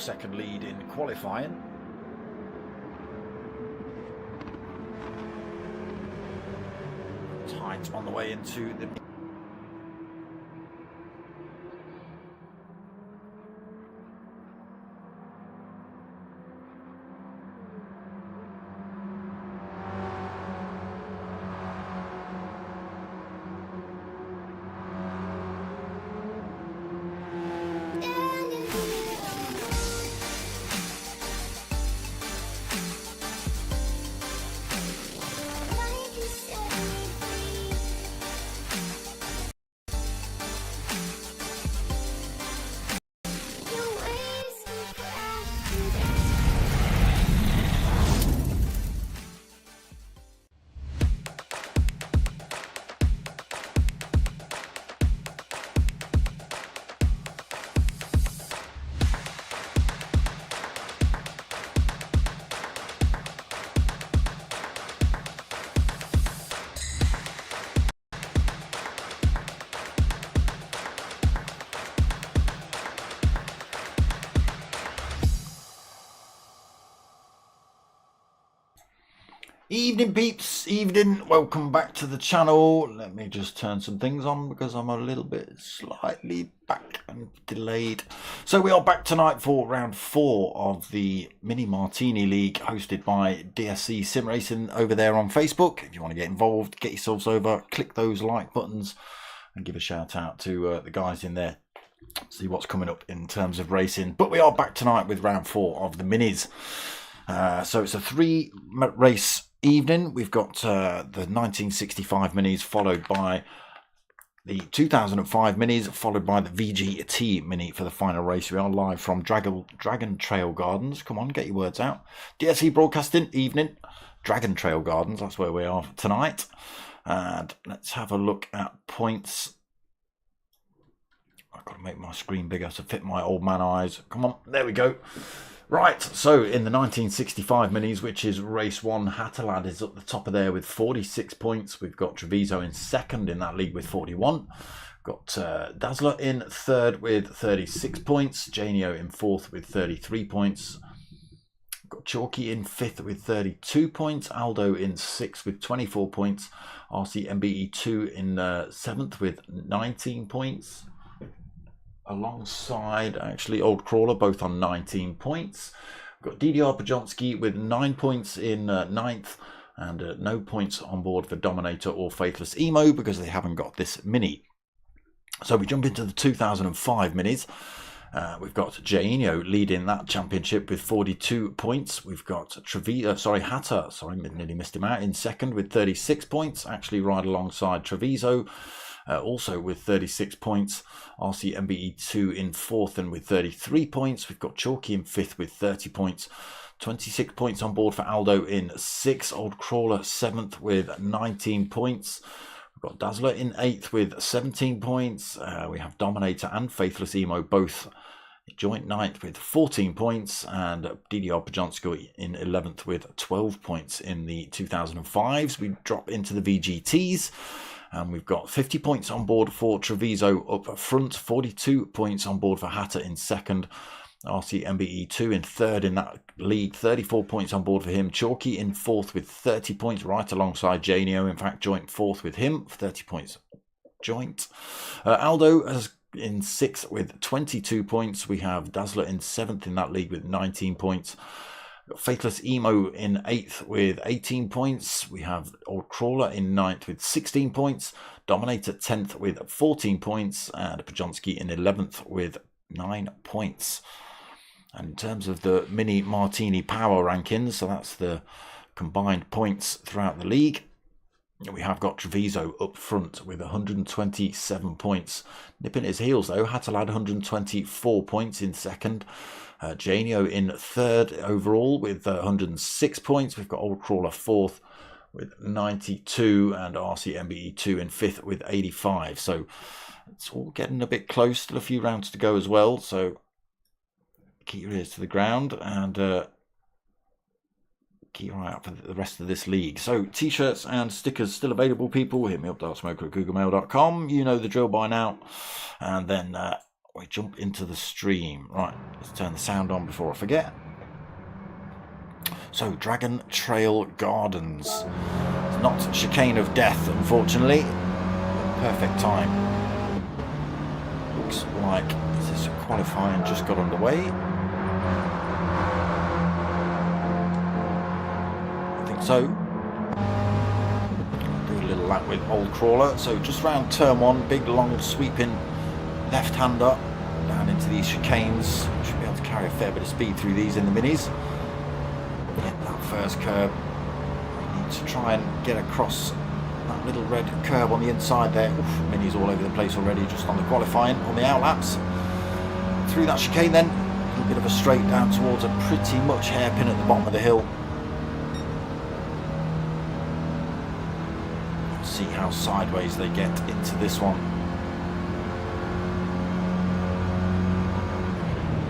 second lead in qualifying. Tight on the way into the... Evening peeps, evening, welcome back to the channel. Let me just turn some things on because I'm a little bit slightly back and delayed. So we are back tonight for round 4 of the Mini Martini League hosted by DSC Sim Racing over there on Facebook. If you want to get involved, get yourselves over, click those like buttons and give a shout out to the guys in there. See what's coming up in terms of racing. But we are back tonight with round 4 of the Minis. So it's a 3 race evening. We've got the 1965 Minis followed by the 2005 Minis followed by the VGT Mini for the final race. We are live from Dragon Trail Gardens. Come on, get your words out. DSC Broadcasting evening. Dragon Trail Gardens, that's where we are tonight. And let's have a look at points. I've got to make my screen bigger to fit my old man eyes. Come on, there we go. Right, so in the 1965 Minis, which is race 1, Hatterlad is up the top of there with 46 points. We've got Treviso in second in that league with 41. Got Dazzler in third with 36 points. Janio in fourth with 33 points. Got Chalky in fifth with 32 points. Aldo in sixth with 24 points. RCMBE2 in seventh with 19 points. Alongside actually Old Crawler, both on 19 points. We've got DDR Pajonsky with 9 points in ninth, and no points on board for Dominator or Faithless Emo because they haven't got this mini. So we jump into the 2005 Minis. We've got Jainio leading that championship with 42 points. We've got Hatter, nearly missed him out, in second with 36 points, actually right alongside Treviso. Also with 36 points, RCMBE2 in fourth and with 33 points. We've got Chalky in fifth with 30 points. 26 points on board for Aldo in sixth. Old Crawler seventh with 19 points. We've got Dazzler in eighth with 17 points. We have Dominator and Faithless Emo both joint ninth with 14 points. And DDR Pajonsko in 11th with 12 points in the 2005s. We drop into the VGTs. And we've got 50 points on board for Treviso up front, 42 points on board for Hatter in second, RCMBE2 in third in that league, 34 points on board for him. Chalky in fourth with 30 points, right alongside Janio, in fact, joint fourth with him, 30 points joint. Aldo is in sixth with 22 points. We have Dazzler in seventh in that league with 19 points. Faithless Emo in 8th with 18 points. We have Old Crawler in 9th with 16 points. Dominator 10th with 14 points. And Pajonsky in 11th with 9 points. And in terms of the Mini Martini Power Rankings, so that's the combined points throughout the league, we have got Treviso up front with 127 points. Nipping his heels though, Hatterlad 124 points in second. Janio in third overall with 106 points. We've got Old Crawler fourth with 92 and RCMBE2 in fifth with 85. So it's all getting a bit close. Still a few rounds to go as well. So keep your ears to the ground and keep your eye out for the rest of this league. So t-shirts and stickers still available, people. Hit me up, darksmoker@googlemail.com. You know the drill by now. And then we jump into the stream. Right, let's turn the sound on before I forget. So, Dragon Trail Gardens. It's not Chicane of Death, unfortunately. Perfect time. Looks like this qualifying just got underway. I think so. Do a little lap with Old Crawler. So just round turn one, big long sweeping left-hander down into these chicanes. Should be able to carry a fair bit of speed through these in the minis. Get that first curb. Need to try and get across that little red curb on the inside there. Oof, minis all over the place already, just on the qualifying, on the outlaps. Through that chicane then, a little bit of a straight down towards a pretty much hairpin at the bottom of the hill. Let's see how sideways they get into this one.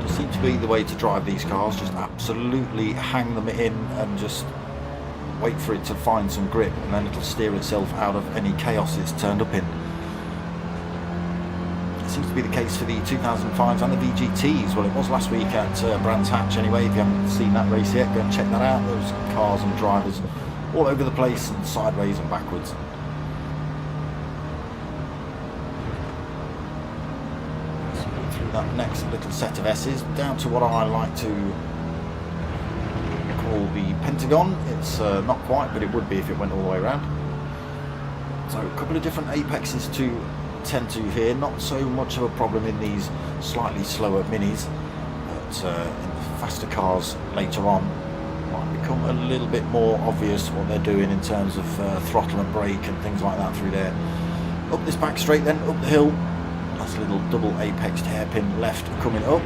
Does seem to be the way to drive these cars, just absolutely hang them in and just wait for it to find some grip, and then it'll steer itself out of any chaos it's turned up in. It seems to be the case for the 2005s and the VGTs. Well, it was last week at Brands Hatch anyway. If you haven't seen that race yet, go and check that out. Those cars and drivers all over the place and sideways and backwards. So through that next little set of S's down to what I like to call the Pentagon. It's not quite, but it would be if it went all the way around. So a couple of different apexes to tend to here. Not so much of a problem in these slightly slower minis, but in the faster cars later on might become a little bit more obvious what they're doing in terms of throttle and brake and things like that through there. Up this back straight then, up the hill. That's a little double apexed hairpin left coming up.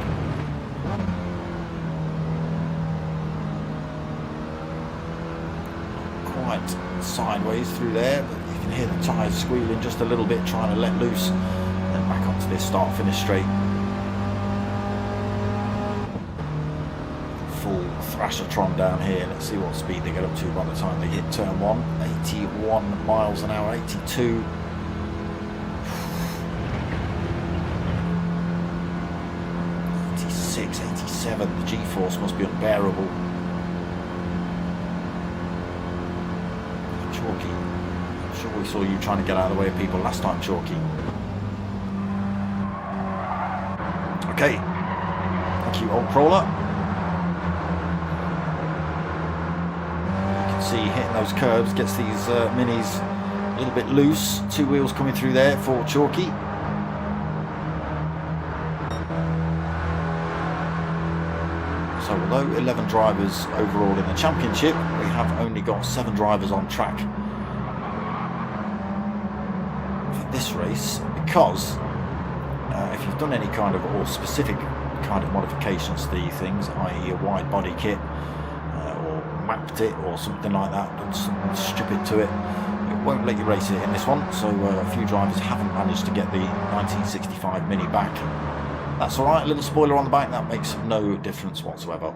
Sideways through there, but you can hear the tyres squealing just a little bit, trying to let loose, and then back onto this start finish straight. Full Thrashertron down here. Let's see what speed they get up to by the time they hit turn one. 81 miles an hour, 82. '86, '87. The G-force must be unbearable. Chalky. I'm sure we saw you trying to get out of the way of people last time, Chalky. Okay. Thank you, Old Crawler. You can see hitting those curves gets these minis a little bit loose. Two wheels coming through there for Chalky. So although 11 drivers overall in the championship, we have only got 7 drivers on track for this race, because if you've done any kind of or specific kind of modifications to the things, i.e. a wide body kit or mapped it or something like that, done something stupid to it, it won't let you race it in this one. So a few drivers haven't managed to get the 1965 Mini back. That's alright, a little spoiler on the back, that makes no difference whatsoever.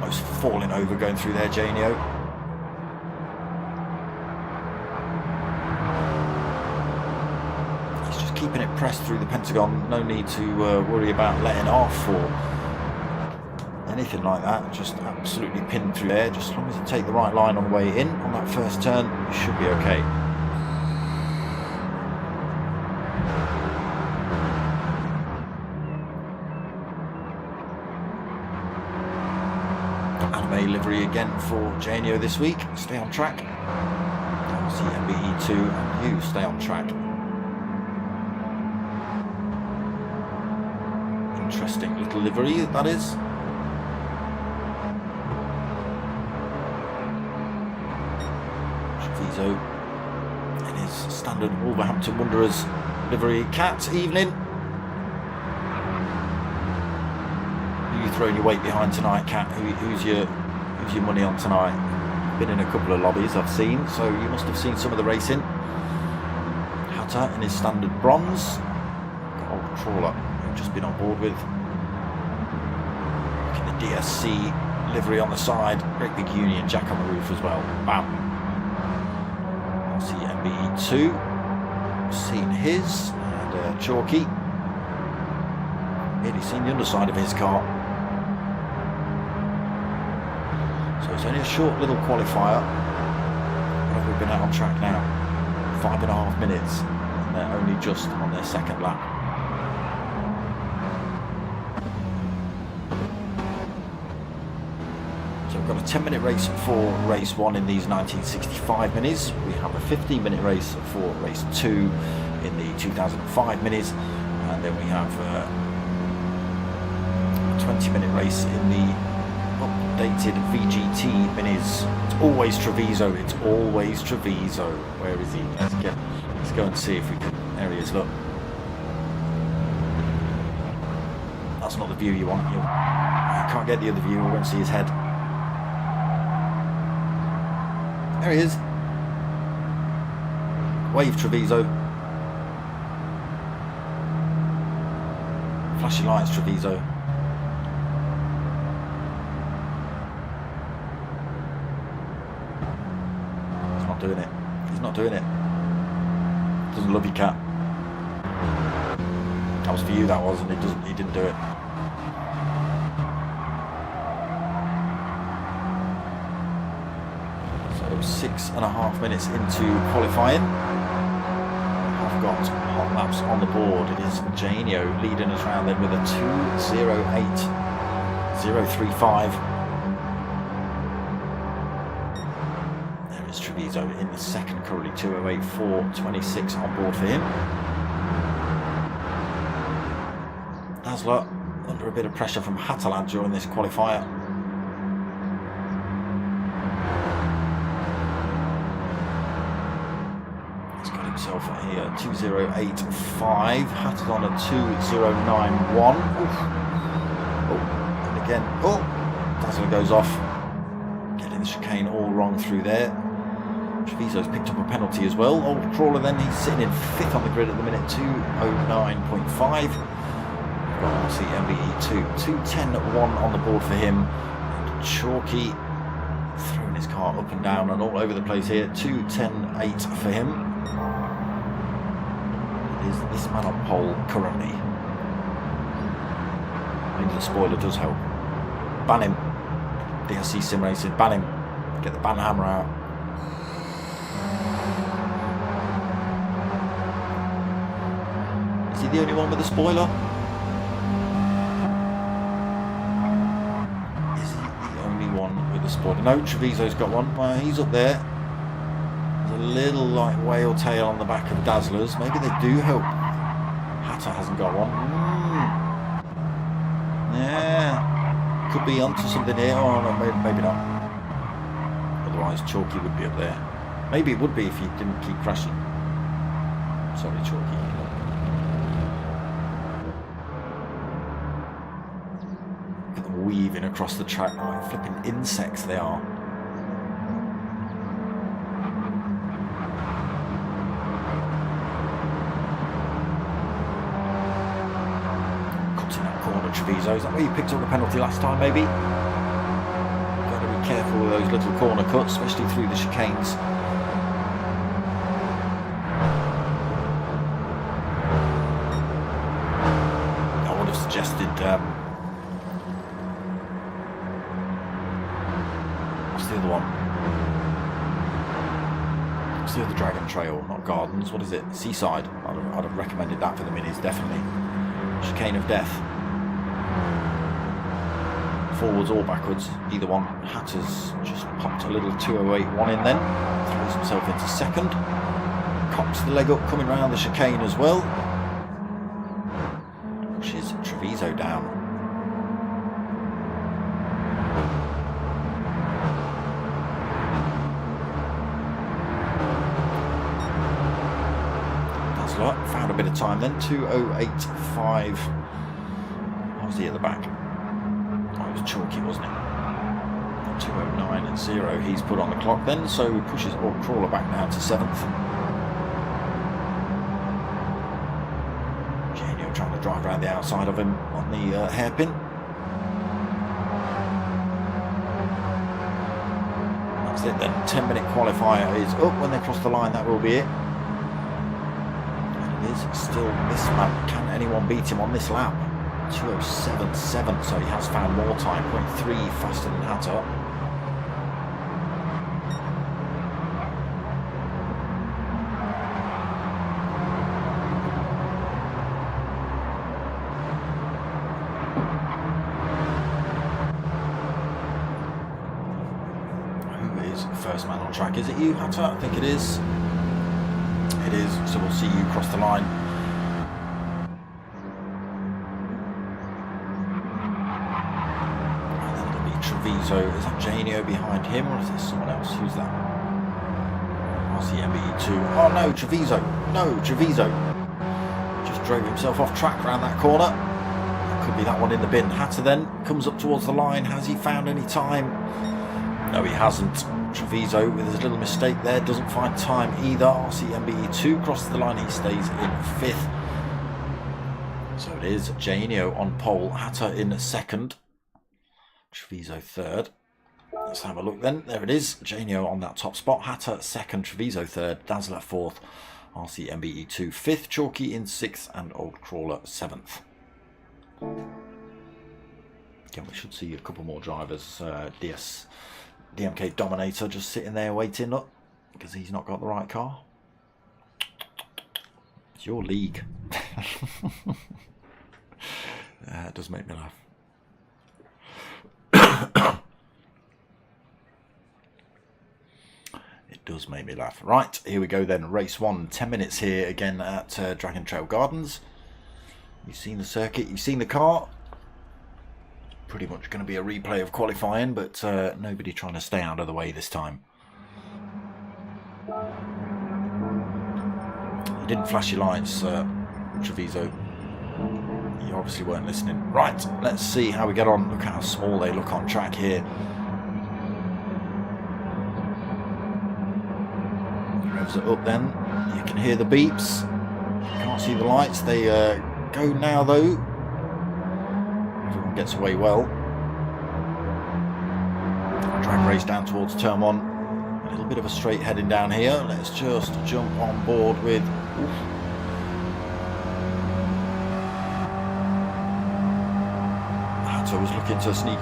Almost falling over going through there, Janio. He's just keeping it pressed through the Pentagon, no need to worry about letting off or anything like that, just absolutely pinned through there. Just as long as you take the right line on the way in on that first turn, you should be okay. Livery again for Janio this week. Stay on track. See MBE2 and you stay on track. Interesting little livery that is. Chavizo in his standard Wolverhampton Wanderers livery. Cat, evening. Who are you throwing your weight behind tonight, Cat? Who's your money on tonight? Been in a couple of lobbies I've seen, so you must have seen some of the racing. Hatter in his standard bronze. Got Old Crawler, who've just been on board with. Look at the DSC livery on the side. Great big Union Jack on the roof as well. Bam. LC MBE2, seen his, and Chalky, really seen the underside of his car. So it's only a short little qualifier. What have we been out on track now? 5.5 minutes, and they're only just on their second lap. So we've got a 10-minute race for race 1 in these 1965 minis. We have a 15-minute race for race 2 in the 2005 minis, and then we have a 20-minute race in the updated VGT minis. It's always Treviso. It's always Treviso. Where is he? Let's go and see if we can. There he is. Look. That's not the view you want. You can't get the other view. You won't see his head. There he is. Wave Treviso. Flashing lights Treviso. He's not doing it. He's not doing it. Doesn't love you, cat. That was for you, that was, and he didn't do it. So 6.5 minutes into qualifying. I've got hot laps on the board. It is Janio leading us around then with a 2:08.035. There is Treviso in the second, currently 2:08.426 on board for him. Dazzler under a bit of pressure from Hatalad during this qualifier. He's got himself a 2:08.5. Hatalad on a 2:09.1. Oh, and again, Dazzler goes off. Getting the chicane all wrong through there. Treviso's picked up a penalty as well. Old Crawler then, he's sitting in 5th on the grid at the minute, 2:09.5. RC MBE2, 2:10.1 on the board for him. And Chalky throwing his car up and down and all over the place here, 2:10.8 for him. It is this man on pole currently. Maybe the spoiler does help. Ban him. DSC Sim Racing, ban him. Get the ban hammer out. Is he the only one with a spoiler? No, Treviso's got one. Well, he's up there. There's a little like whale tail on the back of Dazzler's. Maybe they do help. Hatter hasn't got one. Yeah, could be onto something here. Oh no, maybe not. Otherwise, Chalky would be up there. Maybe it would be if he didn't keep crashing. Sorry, Chalky. Weaving across the track like flipping insects they are. Cutting that corner, Treviso. Is that where you picked up the penalty last time, maybe? Got to be careful with those little corner cuts, especially through the chicanes. I would have suggested the other one. What's the other Dragon Trail? Not Gardens, what is it? Seaside. I'd have recommended that for the minis, definitely. Chicane of Death. Forwards or backwards, either one. Hatter's just popped a little 2:08.1 in then. Throws himself into second. Cocks the leg up coming round the chicane as well. Pushes Treviso down. Found a bit of time then, 2:08.5. What was he at the back? Oh, it was Chalky, wasn't it? 2:09.0 he's put on the clock then, so pushes Old Crawler back down to 7th. Janio trying to drive around the outside of him on the hairpin. That's That's it then. 10-minute qualifier is up. When they cross the line, that will be it. And it is still this man. Can anyone beat him on this lap? 2:07.7, so he has found more time. 0.3 faster than Hatter. First man on track. Is it you, Hatter? I think it is. It is, so we'll see you cross the line. And then it'll be Treviso. Is that Janio behind him, or is there someone else? Who's that? RCMBE2. Oh no, Treviso. No, Treviso. Just drove himself off track around that corner. That could be that one in the bin. Hatter then comes up towards the line. Has he found any time? No, he hasn't. Treviso with his little mistake there doesn't find time either. RCMBE2 crosses the line, he stays in 5th. So it is Janio on pole, Hatter in 2nd, Treviso 3rd. Let's have a look then. There it is, Janio on that top spot, Hatter 2nd, Treviso 3rd, Dazzler 4th, RCMBE2 5th, Chalky in 6th, and Old Crawler 7th. Again, we should see a couple more drivers. DMK Dominator just sitting there waiting, look, because he's not got the right car. It's your league. It does make me laugh. It does make me laugh. Right, here we go then. Race 1, 10 minutes here again at Dragon Trail Gardens. You've seen the circuit, you've seen the car. Pretty much going to be a replay of qualifying, but nobody trying to stay out of the way this time. You didn't flash your lights, Treviso. You obviously weren't listening. Right, let's see how we get on. Look how small they look on track here. Revs it up then. You can hear the beeps. You can't see the lights. They go now though. Gets away well. Drag race down towards turn 1. A little bit of a straight heading down here. Let's just jump on board with. Hatter was looking to sneak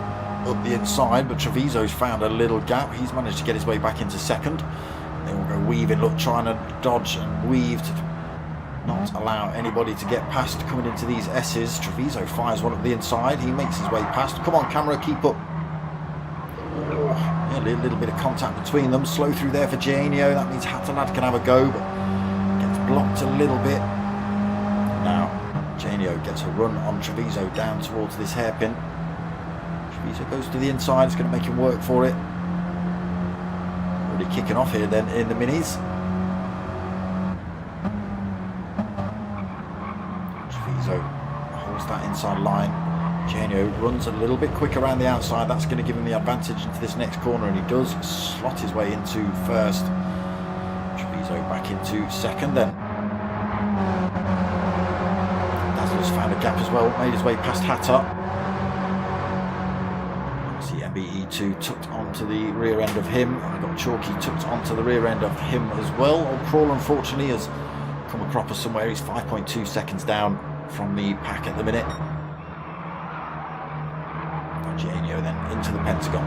up the inside, but Treviso's found a little gap. He's managed to get his way back into 2nd. They will go weaving, look, trying to dodge and weave to not allow anybody to get past coming into these S's. Treviso fires one up the inside. He makes his way past. Come on, camera, keep up. Yeah, a little bit of contact between them. Slow through there for Janio. That means Hatter lad can have a go, but gets blocked a little bit. Now, Janio gets a run on Treviso down towards this hairpin. Treviso goes to the inside. It's going to make him work for it. Already kicking off here then in the minis. Holds that inside line. Janio runs a little bit quick around the outside. That's going to give him the advantage into this next corner, and he does slot his way into 1st. Treviso back into 2nd then. Dazzler's found a gap as well, made his way past Hatter. See MBE2 tucked onto the rear end of him. I've got Chalky tucked onto the rear end of him as well. Old Crawler unfortunately has come a cropper somewhere. He's 5.2 seconds down from the pack at the minute. Janio then into the Pentagon.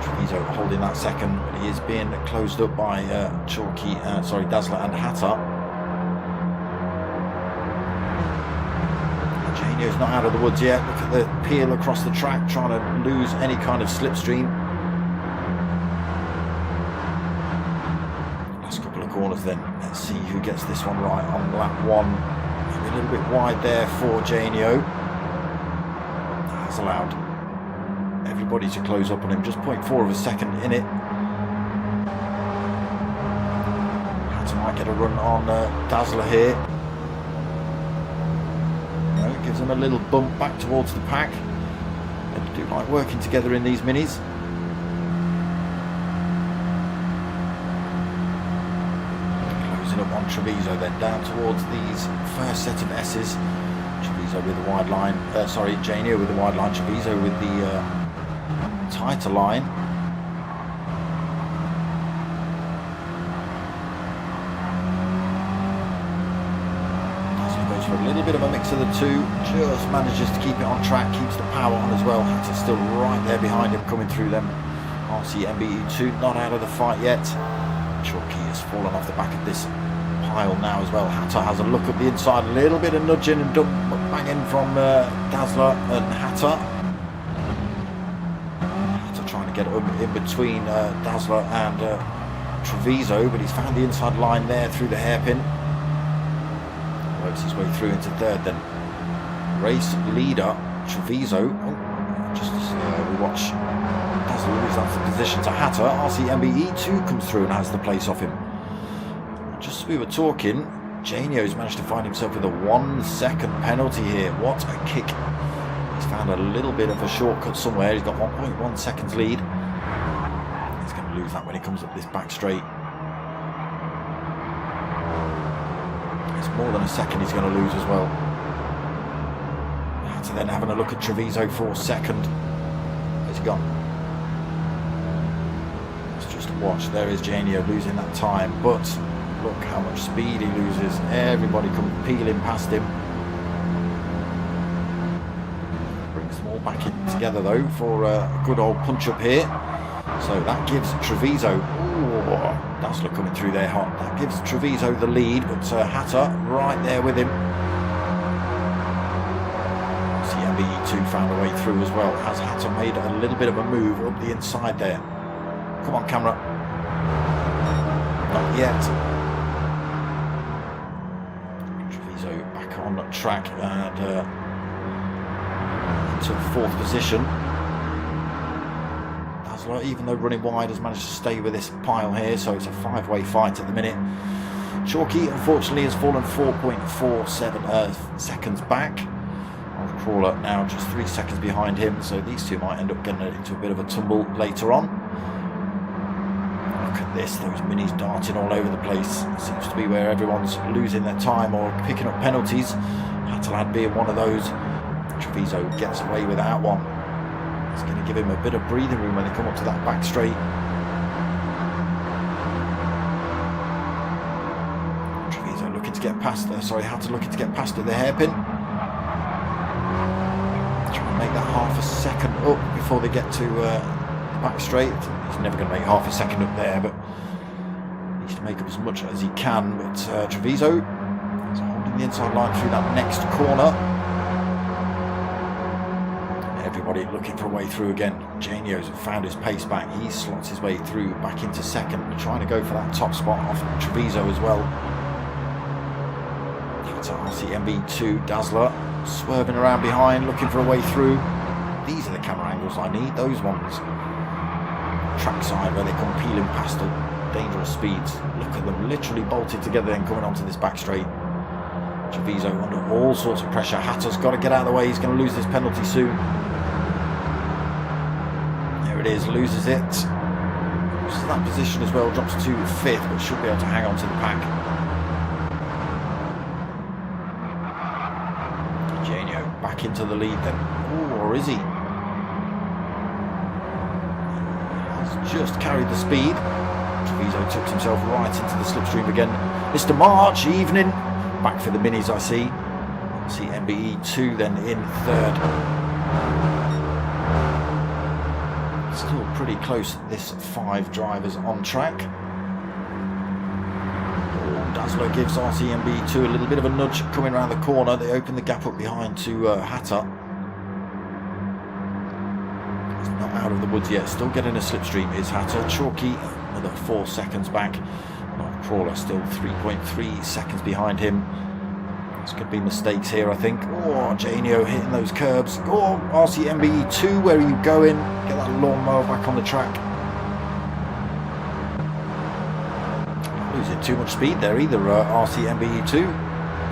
Treviso holding that 2nd, but he is being closed up by Dazzler and Hatter. Janio's not out of the woods yet. Look at the peel across the track, trying to lose any kind of slipstream. Corners then. Let's see who gets this one right on lap 1. Maybe a little bit wide there for Janio. That has allowed everybody to close up on him. Just 0.4 of a second in it. Hatter might get a run on Dazzler here. No, it gives him a little bump back towards the pack. They do like working together in these minis. Up on Treviso then down towards these first set of S's. Treviso with the wide line, Janio with the wide line, Treviso with the tighter line. for a little bit of a mix of the two. Just manages to keep it on track, keeps the power on as well. Hatter's still right there behind him, coming through them. RCMBE2 not out of the fight yet. Chalky has fallen off the back of this pile now as well. Hatter has a look at the inside, a little bit of nudging and banging from Dazzler and Hatter. Hatter trying to get in between Dazzler and Treviso, but he's found the inside line there through the hairpin. Works his way through into third then. Race leader Treviso. Just we watch Dazzler lose out the position to Hatter. RCMBE2 comes through and has the place off him. Just as we were talking, Janio's managed to find himself with a 1 second penalty here. What a kick. He's found a little bit of a shortcut somewhere. He's got 1.1 seconds lead. He's going to lose that when he comes up this back straight. It's more than a second he's going to lose as well. Hatter then having a look at Treviso for second. Where's he gone? Let's just watch. There is Janio losing that time, but look how much speed he loses. Everybody comes peeling past him. Brings them all back in together though for a good old punch up here. So that gives Treviso, Dazzler coming through there hot. That gives Treviso the lead, but Hatter right there with him. CMBE2 found a way through as well. Has Hatter made a little bit of a move up the inside there? Come on, camera. Not yet. Back on track and into fourth position. Dazzler, even though running wide, has managed to stay with this pile here, so it's a 5-way fight at the minute. Chalky, unfortunately, has fallen 4.47 seconds back. Crawler now just 3 seconds behind him, so these two might end up getting into a bit of a tumble later on. Look at this, those minis darting all over the place. Seems to be where everyone's losing their time or picking up penalties. Hatterlad being one of those. Treviso gets away without one. It's going to give him a bit of breathing room when they come up to that back straight. Treviso looking to get past there. Hatter looking to get past at the hairpin. Trying to make that half a second up before they get to back straight. He's never going to make half a second up there, but he needs to make up as much as he can. But Treviso is holding the inside line through that next corner. Everybody looking for a way through again. Janio's found his pace back. He slots his way through back into second, trying to go for that top spot off Treviso as well. That's RCMB2 Dazzler swerving around behind, looking for a way through. These are the camera angles I need, those ones. Trackside where they come peeling past at dangerous speeds. Look at them literally bolted together and coming onto this back straight. Treviso under all sorts of pressure. Hatter's got to get out of the way. He's going to lose this penalty soon. There it is, loses it. Loses that position as well, drops to fifth, but should be able to hang on to the pack. Janio back into the lead then. Ooh, or is he? Just carried the speed. Treviso took himself right into the slipstream again. Mr. March, evening. Back for the minis, I see. MBE2 then in third. Still pretty close, this 5 drivers on track. Dazzler gives RCMB2 a little bit of a nudge coming around the corner. They open the gap up behind to Hatter. Out of the woods yet, still getting a slipstream is Hatter. Chalky another 4 seconds back. Crawler still 3.3 seconds behind him. There's going to be mistakes here, I think. Oh, Janio hitting those curbs. Oh, RCMBE2, where are you going? Get that lawnmower back on the track. Not losing too much speed there either, RCMBE2.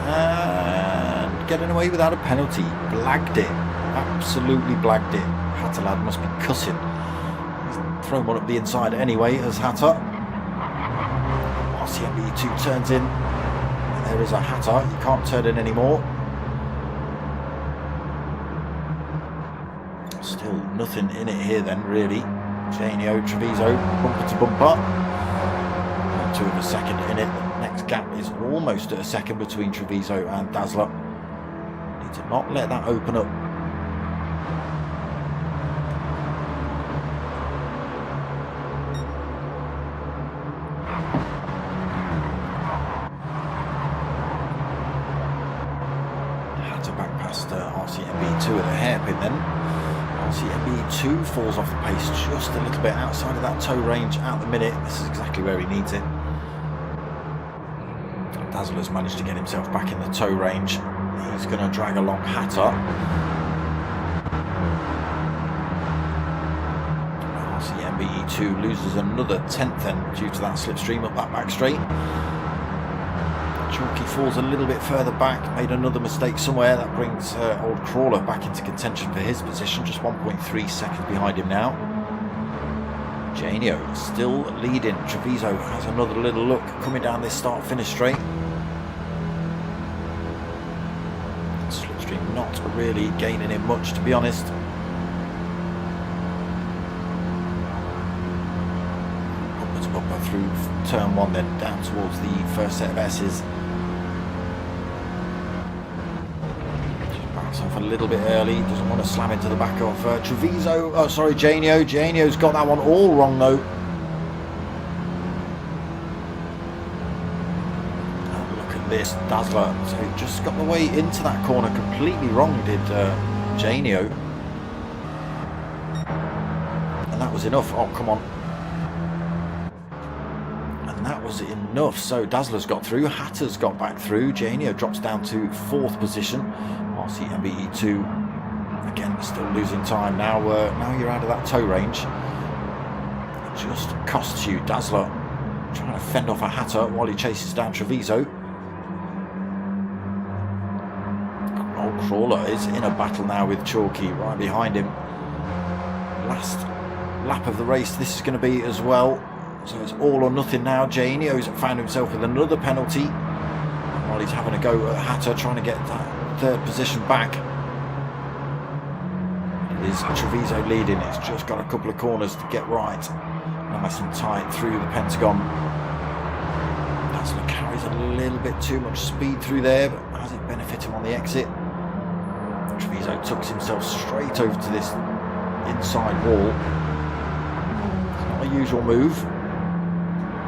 And getting away without a penalty. Blagged it. Absolutely blagged it. Hatterlad must be cussing. He's thrown one up the inside anyway as Hatter. RCMBE2 turns in. And there is a Hatter. He can't turn in anymore. Still nothing in it here then, really. Janio, Treviso, bumper to bumper. 2 of a second in it. The next gap is almost at a second between Treviso and Dazzler. Need to not let that open up. Had to back past RCMB2 at a hairpin then. RCMB2 falls off the pace just a little bit outside of that tow range at the minute. This is exactly where he needs it. Dazzler's managed to get himself back in the tow range. He's going to drag along Hatter. RCMB2 loses another 10th then due to that slipstream up that back straight. Chalky falls a little bit further back, made another mistake somewhere. That brings old Crawler back into contention for his position, just 1.3 seconds behind him now. Janio still leading. Treviso has another little look coming down this start-finish straight. Slipstream not really gaining him much, to be honest. Upwards bumper through turn 1, then down towards the first set of S's. Just backs off a little bit early, doesn't want to slam into the back of Treviso. Oh, sorry, Janio. Janio's got that one all wrong though. This Dazzler, so he just got the way into that corner completely wrong, did Janio, and that was enough. Oh, come on, and that was enough. So Dazzler's got through, Hatter's got back through, Janio drops down to 4th position. RCMBE2 again still losing time now. Now you're out of that tow range. It just costs you. Dazzler trying to fend off a Hatter while he chases down Treviso. Crawler is in a battle now with Chalky right behind him. Last lap of the race this is going to be as well, so it's all or nothing now. Janio's found himself with another penalty while he's having a go at Hatter, trying to get that 3rd position back. It is Treviso leading. It's just got a couple of corners to get right, nice and tight through the Pentagon. Dazzler carries a little bit too much speed through there, but has it benefit him on the exit? Treviso tucks himself straight over to this inside wall. It's not a usual move.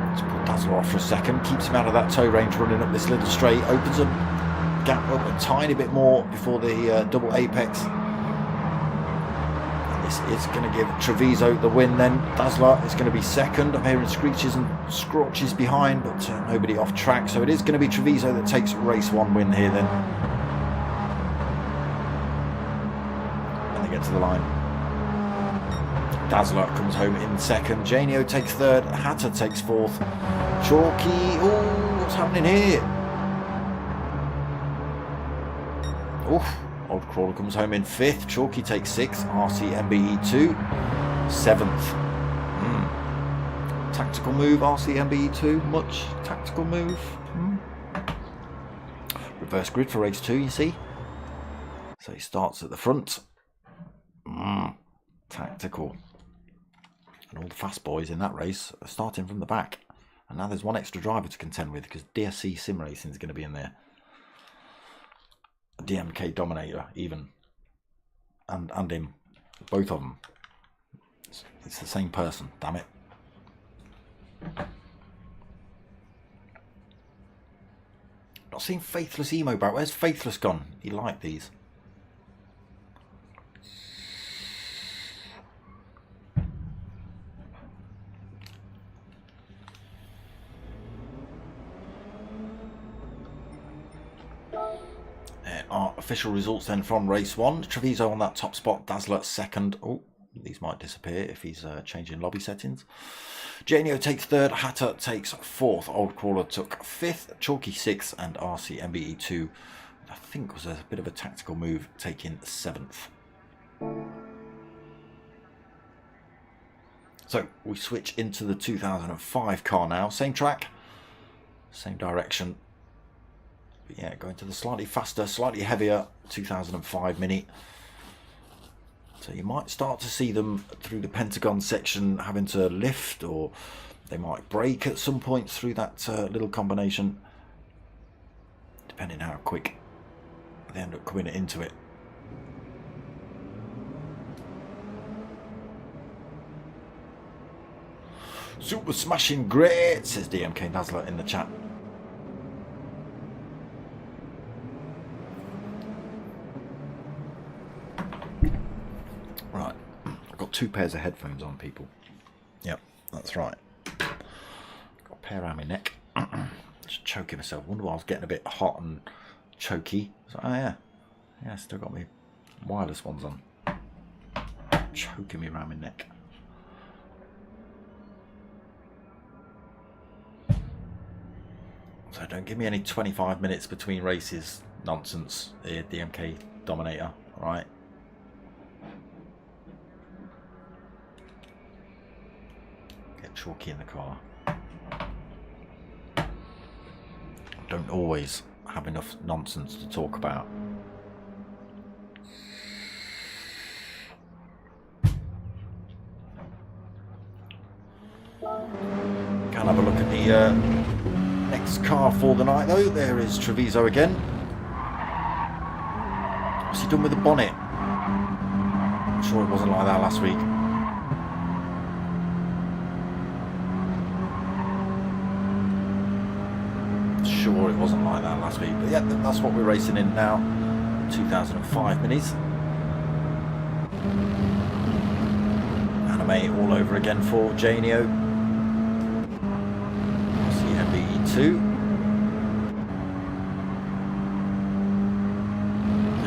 Let's put Dazzler off for a second, keeps him out of that tow range, running up this little straight, opens a gap up a tiny bit more before the double apex. And this is going to give Treviso the win then. Dazzler is going to be second. I'm hearing screeches and scratches behind, but nobody off track, so it is going to be Treviso that takes race 1 win here then. Get to the line. Dazzler comes home in 2nd. Janio takes 3rd. Hatter takes 4th. Chalky. Oh, what's happening here? Oof. Old Crawler comes home in 5th. Chalky takes 6th. RCMBE2 7th. Tactical move, RCMBE2. Much tactical move. Reverse grid for race 2, you see. So he starts at the front. Tactical. And all the fast boys in that race are starting from the back. And now there's one extra driver to contend with because DSC Sim Racing is going to be in there. A DMK Dominator even. And him. Both of them. It's the same person, damn it. Not seeing Faithless Emo back. Where's Faithless gone? He liked these. Our official results then from race 1. Treviso on that top spot, Dazzler 2nd. Oh, these might disappear if he's changing lobby settings. Janio takes 3rd, Hatter takes 4th, Old Crawler took 5th, Chalky 6th, and RCMBE2, I think was a bit of a tactical move, taking 7th. So we switch into the 2005 car now. Same track, same direction. But yeah, going to the slightly faster, slightly heavier 2005 Mini. So you might start to see them through the Pentagon section having to lift, or they might brake at some point through that little combination, depending how quick but they end up coming into it. Super smashing great, says DMK Dazzler in the chat. Right, I've got 2 pairs of headphones on, people. Yep, that's right. Got a pair around my neck. Just choking myself. Wonder why I was getting a bit hot and choky. So, oh yeah, still got my wireless ones on. Choking me around my neck. So don't give me any 25 minutes between races nonsense here, DMK Dominator, right? Get chalky in the car. Don't always have enough nonsense to talk about. Can have a look at the next car for the night though. There is Treviso again. What's he done with the bonnet? I'm sure it wasn't like that last week. Sure it wasn't like that last week, but yeah, that's what we're racing in now. 2005 minis. Anime all over again for Janio. CMBE2.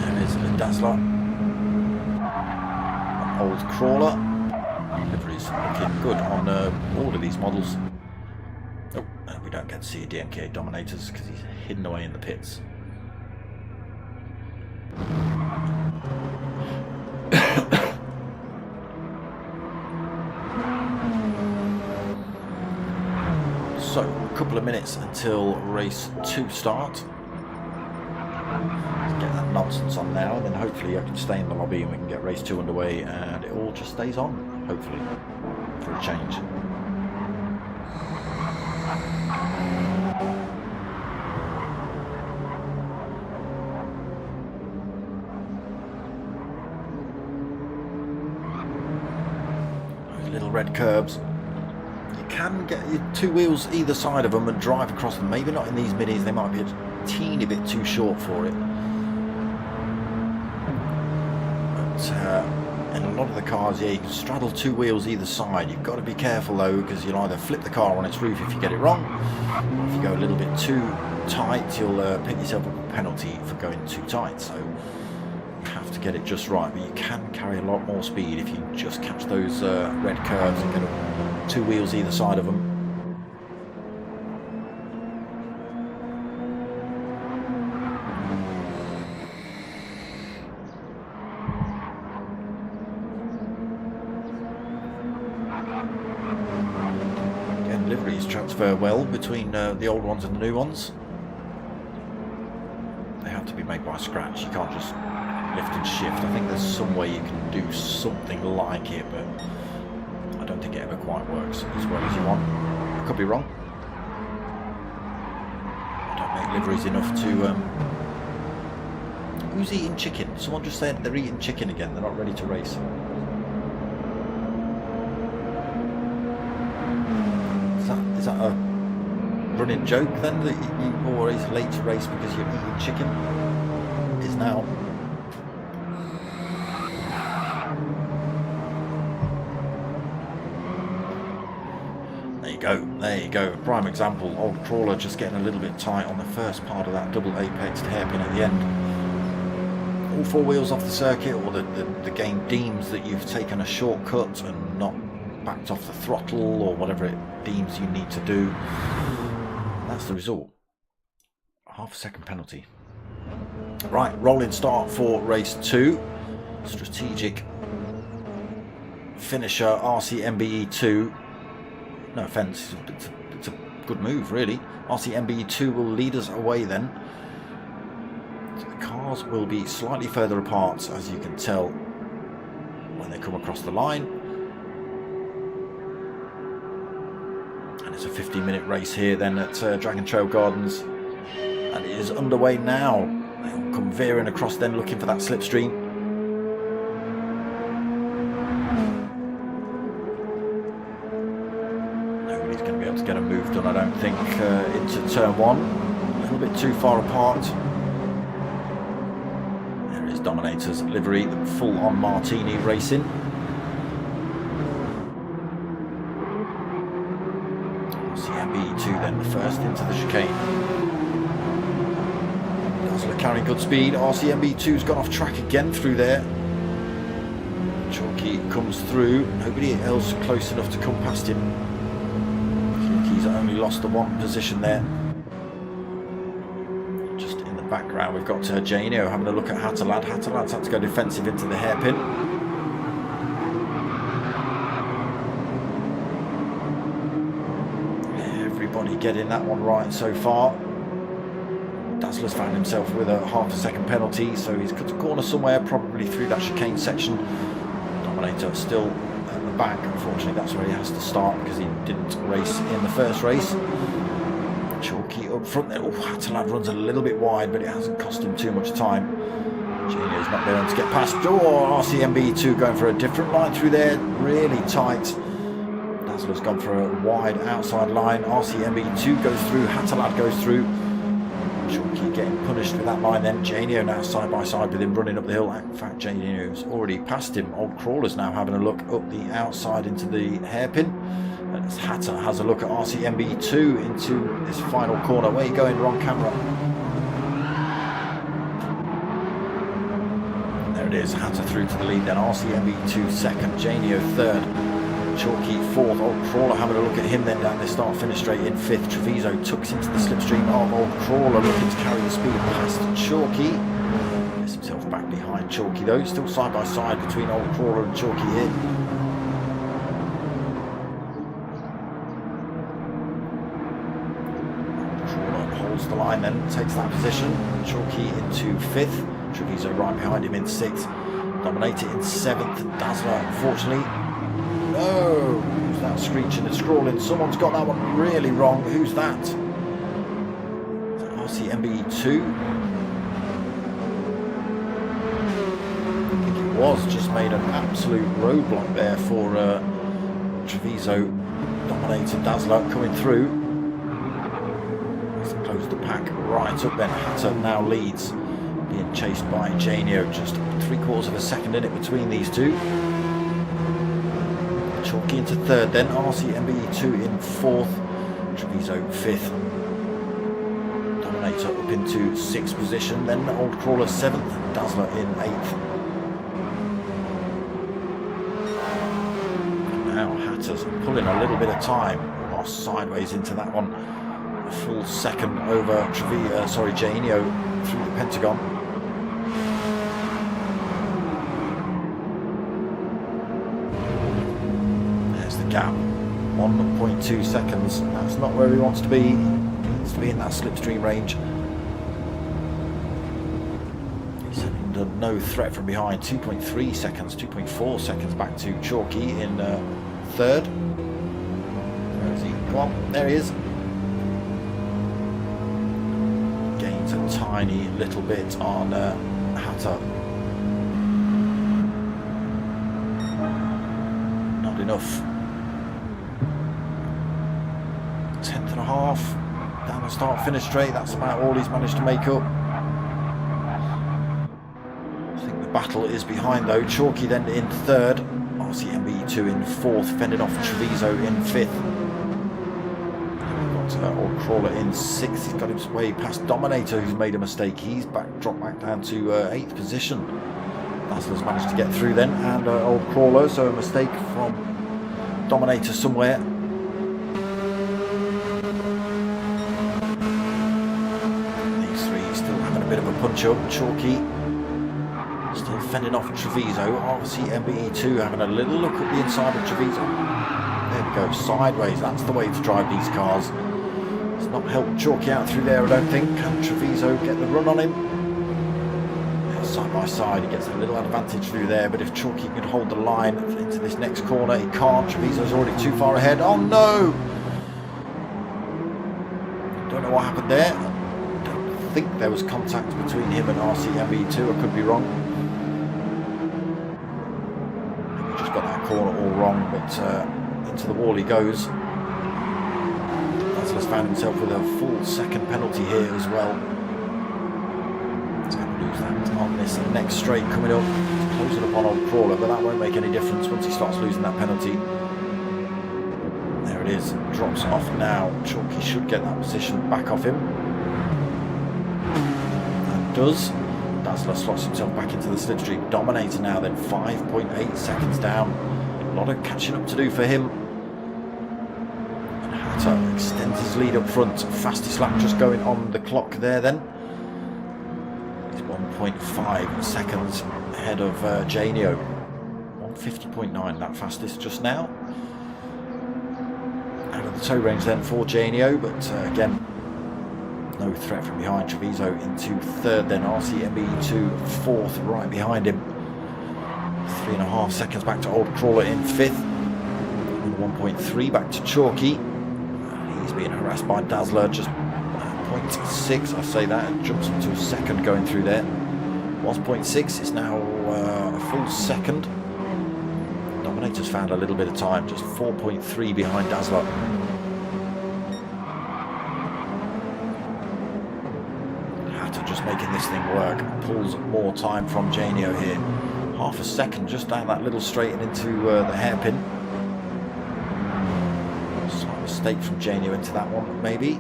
There is a Dazzler. An old crawler. Livery's looking good on all of these models. Oh, we don't get to see DMK Dominators because he's hidden away in the pits. So, a couple of minutes until race 2 start. Let's get that nonsense on now, and then hopefully I can stay in the lobby and we can get race 2 underway, and it all just stays on, hopefully, for a change. Those little red curbs. Can get your 2 wheels either side of them and drive across them. Maybe not in these minis, they might be a teeny bit too short for it. But in a lot of the cars, yeah, you can straddle 2 wheels either side. You've got to be careful though, because you'll either flip the car on its roof if you get it wrong, or if you go a little bit too tight, you'll pick yourself up a penalty for going too tight. So you have to get it just right, but you can carry a lot more speed if you just catch those red curves and get a 2 wheels either side of them. Again, liveries transfer well between the old ones and the new ones. They have to be made by scratch. You can't just lift and shift. I think there's some way you can do something like it, but I don't think it ever quite works as well as you want. I could be wrong. I don't make liveries enough to... Who's eating chicken? Someone just said they're eating chicken again. They're not ready to race. Is that a running joke then? That you're always late to race because you're eating chicken? Is now. There you go, prime example. Old crawler just getting a little bit tight on the first part of that double apexed hairpin at the end. All 4 wheels off the circuit, or the game deems that you've taken a shortcut and not backed off the throttle, or whatever it deems you need to do. That's the result. Half a second penalty. Right, rolling start for race 2. Strategic finisher RC MBE2. No offence, it's a good move really. RC MBE2 will lead us away then. So the cars will be slightly further apart, as you can tell when they come across the line. And it's a 15-minute race here then at Dragon Trail Gardens. And it is underway now. They'll come veering across then, looking for that slipstream. Nobody's going to be able to get a move done, I don't think, into turn 1. A little bit too far apart. There is Dominator's livery, the full-on Martini racing. RCMB2 then, the first into the chicane. Carrying good speed. RCMB2's gone off track again through there. Chalky comes through. Nobody else close enough to come past him. Chalky's only lost the 1 position there. Just in the background, we've got Janio having a look at Hatterlad. Hatterlad's had to go defensive into the hairpin. Everybody getting that one right so far. Dazzler's found himself with a ½ second penalty, so he's cut a corner somewhere, probably through that chicane section. Dominator still at the back. Unfortunately, that's where he has to start because he didn't race in the first race. Chalky up front there. Oh, Hatterlad runs a little bit wide, but it hasn't cost him too much time. Janio's not been able to get past. Oh, RCMB2 going for a different line through there, really tight. Dazzler's gone for a wide outside line. RCMB2 goes through, Hatterlad goes through. Chalky getting punished with that line then. Janio now side by side with him running up the hill. In fact, Janio's already passed him. Old Crawler's now having a look up the outside into the hairpin. As Hatter has a look at RCMB2 into this final corner. Where are you going? Wrong camera. There it is. Hatter through to the lead then. RCMB2 second. Janio third. Chalky fourth. Old Crawler having a look at him then down the start finish straight in fifth. Treviso tucks into the slipstream of Old Crawler, looking to carry the speed past Chalky. Gets himself back behind Chalky though. Still side by side between Old Crawler and Chalky here. Old Crawler holds the line then, takes that position. Chalky into fifth. Treviso right behind him in sixth. Dominator in seventh. Dazzler, unfortunately. No! Who's that screeching and scrawling? Someone's got that one really wrong. Who's that? Is that RCMB2? I think it was. Just made an absolute roadblock there for Treviso. Dominator, Dazzler coming through. Let's close the pack right up then. Hatter now leads. Being chased by Janio. Just 3/4 of a second in it between these two. Chalky into third then, RCMB2 in fourth, Treviso fifth. Dominator up into sixth position, then Old Crawler seventh, Dazzler in eighth. And now Hatter's pulling a little bit of time, lost sideways into that one. A full second over Janio through the Pentagon. Gap 1.2 seconds. That's not where he wants to be. He needs to be in that slipstream range. He's under no threat from behind. 2.3 seconds, 2.4 seconds back to Chalky in third. Where is he? Come on, there he is. Gains a tiny little bit on Hatter. Not enough. 10.5 down the start finish straight. That's about all he's managed to make up. I think the battle is behind though. Chalky then in third, RCMB2 in fourth, fending off Treviso in fifth. We've got Old Crawler in sixth. He's got his way past Dominator, who's made a mistake. He's dropped back down to eighth position. Dazzler's managed to get through then, and Old Crawler, so a mistake from Dominator somewhere. Punch up, Chalky still fending off Treviso. RCMB2 having a little look at the inside of Treviso. There we go, sideways, that's the way to drive these cars. It's not helped Chalky out through there, I don't think. Can Treviso get the run on him? Yeah, side by side, he gets a little advantage through there, but if Chalky can hold the line into this next corner, he can't. Treviso's already too far ahead. Oh no! Don't know what happened there. think there was contact between him and RCMB2. I could be wrong. He just got that corner all wrong, but into the wall he goes. Dazzler's found himself with a full second penalty here as well. He's going to lose that on this next straight coming up. He's closing up on old Crawler, but that won't make any difference once he starts losing that penalty. There it is, drops off now. Chalky should get that position back off him. And does. Dazzler slots himself back into the slipstream. Dominator now then, 5.8 seconds down. A lot of catching up to do for him. And Hatter extends his lead up front. Fastest lap just going on the clock there then. He's 1.5 seconds ahead of Janio. 150.9, that fastest just now. Out of the tow range then for Janio, but again, no threat from behind. Treviso into third, then RCMB2 fourth, right behind him. 3.5 seconds back to old Crawler in fifth. And 1.3 back to Chalky. He's being harassed by Dazzler, just 0.6, I say that, and jumps into a second going through there. Was 0.6, it's now a full second. Dominator's found a little bit of time, just 4.3 behind Dazzler. Hatter just making this thing work, pulls more time from Janio here. Half a second just down that little straight and into the hairpin. Slight mistake from Janio into that one, maybe.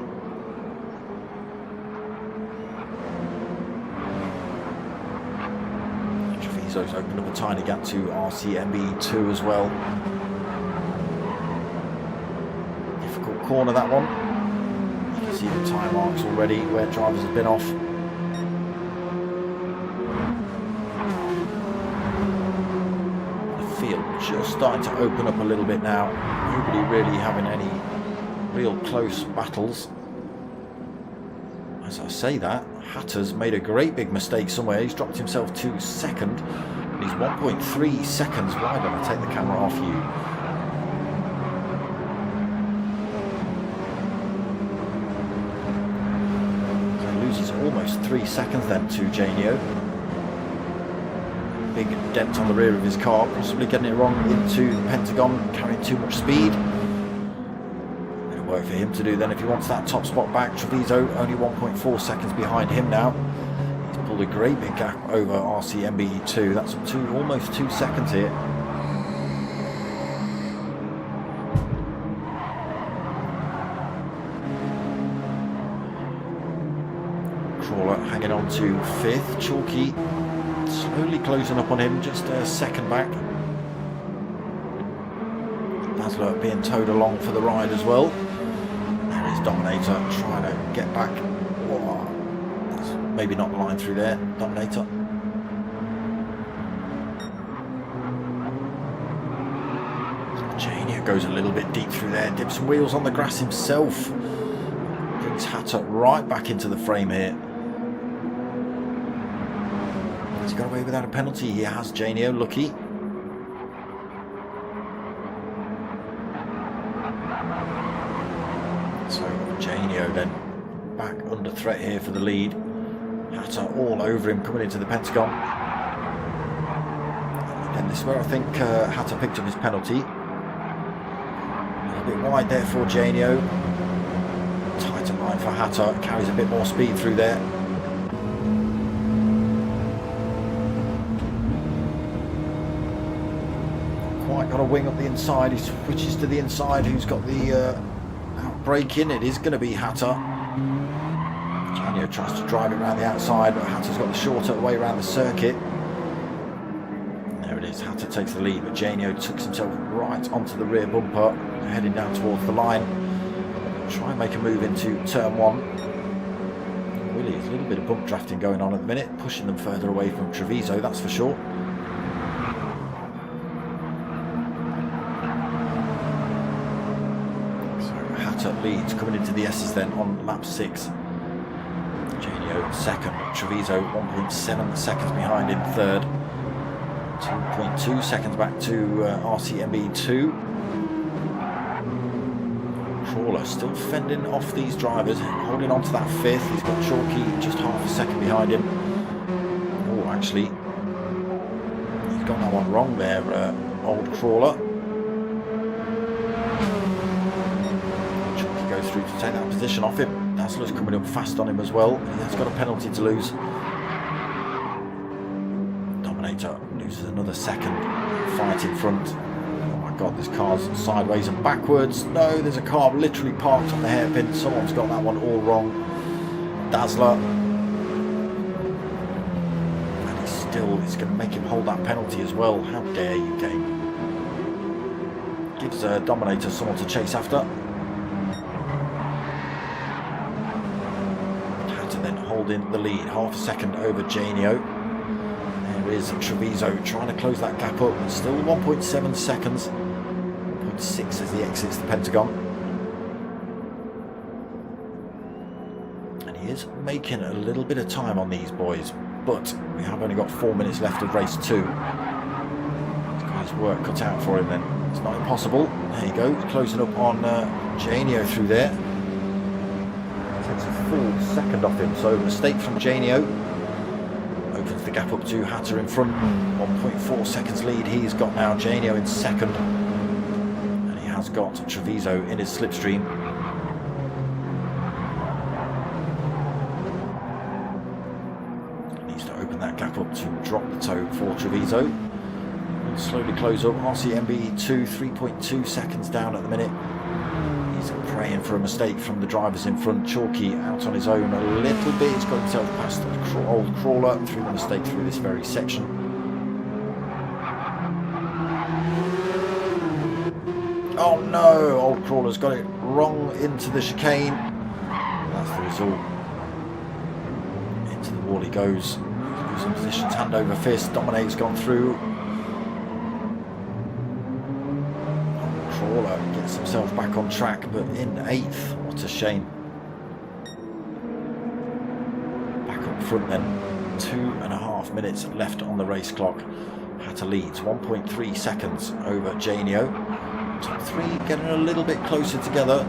Treviso's opened up a tiny gap to RCMB2 as well. Difficult corner, that one. You can see the time marks already where drivers have been off. Just starting to open up a little bit now. Nobody really having any real close battles. As I say that, Hatter's made a great big mistake somewhere. He's dropped himself to second. He's 1.3 seconds. Why don't I take the camera off you? So he loses almost 3 seconds then to Janio. Big dent on the rear of his car, possibly getting it wrong into the Pentagon, carrying too much speed. Bit of work for him to do then if he wants that top spot back. Treviso only 1.4 seconds behind him now. He's pulled a great big gap over RCMB2. That's up to almost 2 seconds here. Crawler hanging on to fifth. Chalky slowly closing up on him, just a second back. Dazzler being towed along for the ride as well. There is Dominator trying to get back. Oh, that's maybe not the line through there, Dominator. Janio goes a little bit deep through there, dips some wheels on the grass himself. Brings Hatter right back into the frame here. He's got away without a penalty. He has, Janio, lucky. So Janio then back under threat here for the lead. Hatter all over him coming into the Pentagon. And this is where I think Hatter picked up his penalty. A little bit wide there for Janio. Tighter line for Hatter. Carries a bit more speed through there. Got a wing up the inside, he switches to the inside. Who's got the outbrake in? It is going to be Hatter. Janio tries to drive it around the outside, but Hatter's got the shorter way around the circuit. There it is, Hatter takes the lead, but Janio tucks himself right onto the rear bumper, heading down towards the line. Try and make a move into turn one. Really, there's a little bit of bump drafting going on at the minute, pushing them further away from Treviso, that's for sure. Leads coming into the S's then on lap 6. Janio second, Treviso 1.7 seconds behind in third. 2.2 seconds back to RCMB2. Crawler still fending off these drivers, holding on to that fifth. He's got Chalky just half a second behind him. Oh, actually, he's got that one wrong there, old Crawler. Chalky goes through to take that position off him. Dazzler's coming up fast on him as well. He has got a penalty to lose. Dominator loses another second. Fight in front. God, this car's sideways and backwards. No, there's a car literally parked on the hairpin. Someone's got that one all wrong. Dazzler. And it's going to make him hold that penalty as well. How dare you, game. Gives Dominator someone to chase after. Had to then hold in the lead. Half a second over Janio. There is Treviso trying to close that gap up. It's still 1.7 seconds. 1.6 as he exits the Pentagon. And he is making a little bit of time on these boys, but we have only got 4 minutes left of race 2. He's got his work cut out for him then. It's not impossible. There you go, closing up on Janio through there. Takes a full second off him, so mistake from Janio. Opens the gap up to Hatter in front. 1.4 seconds lead he's got now. Janio in second. And he has got Treviso in his slipstream. Needs to open that gap up to drop the toe for Treviso. We'll slowly close up. RCMB2, 3.2 seconds down at the minute. He's praying for a mistake from the drivers in front. Chalky out on his own a little bit. He's got himself past the old Crawler through the mistake through this very section. Oh no! Old Crawler's got it wrong into the chicane. That's the result. Into the wall he goes. Losing positions, hand over fist. Dominate's gone through. Crawler gets himself back on track, but in 8th. What a shame. Back up front then. 2.5 minutes left on the race clock. Hatter leads 1.3 seconds over Janio. Top 3 getting a little bit closer together.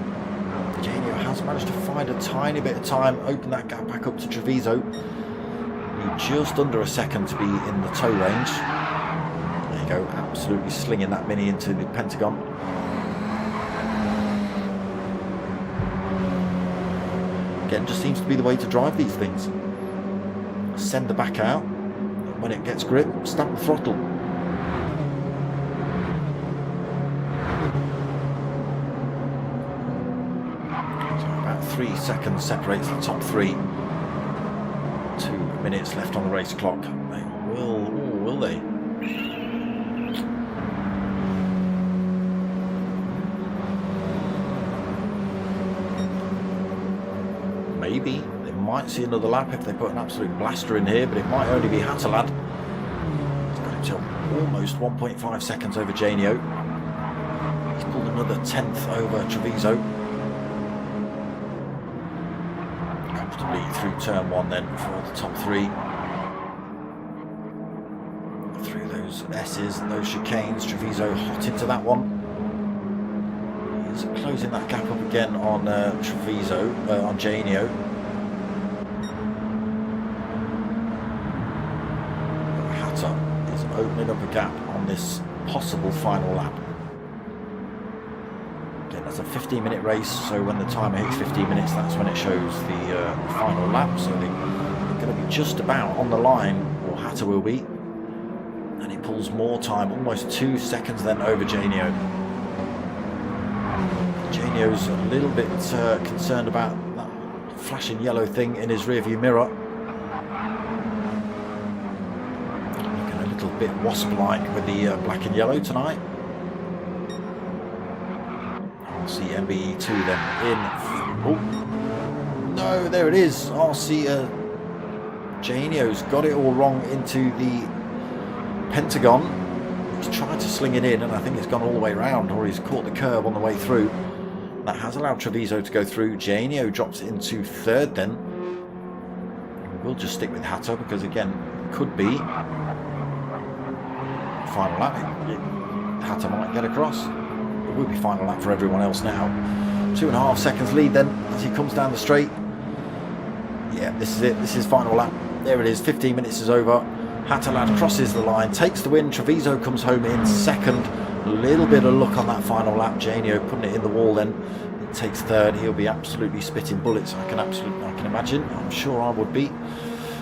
Janio has managed to find a tiny bit of time, open that gap back up to Treviso. Need just under a second to be in the tow range. There you go, absolutely slinging that Mini into the Pentagon. Again, just seems to be the way to drive these things. Send the back out. When it gets grip, stamp the throttle. So about 3 seconds separates the top 3. 2 minutes left on the race clock. They will they? Maybe. They might see another lap if they put an absolute blaster in here, but it might only be Hatterlad. He's got himself almost 1.5 seconds over Janio. He's pulled another 10th over Treviso. Comfortably through turn 1 then for the top 3. Through those S's and those chicanes, Treviso hot into that one. He's closing that gap up again on Treviso, on Janio. Hatter is opening up a gap on this possible final lap. Again, that's a 15-minute race, so when the timer hits 15 minutes, that's when it shows the final lap. So they're going to be just about on the line, or Hatter will be. And he pulls more time, almost 2 seconds then over Janio. Janio's a little bit concerned about that flashing yellow thing in his rearview mirror. Looking a little bit wasp-like with the black and yellow tonight. RC MBE2 then in. Oh no, there it is. RC Janio's got it all wrong into the Pentagon. He's tried to sling it in, and I think it's gone all the way around, or he's caught the curb on the way through. That has allowed Treviso to go through. Janio drops into 3rd then. We'll just stick with Hatter because, again, could be final lap. Hatter might get across. It will be final lap for everyone else now. 2.5 seconds lead then as he comes down the straight. Yeah, this is it. This is final lap. There it is. 15 minutes is over. Hatterlad crosses the line, takes the win. Treviso comes home in second. A little bit of luck on that final lap. Janio putting it in the wall then. It takes third. He'll be absolutely spitting bullets. I can imagine. I'm sure I would be.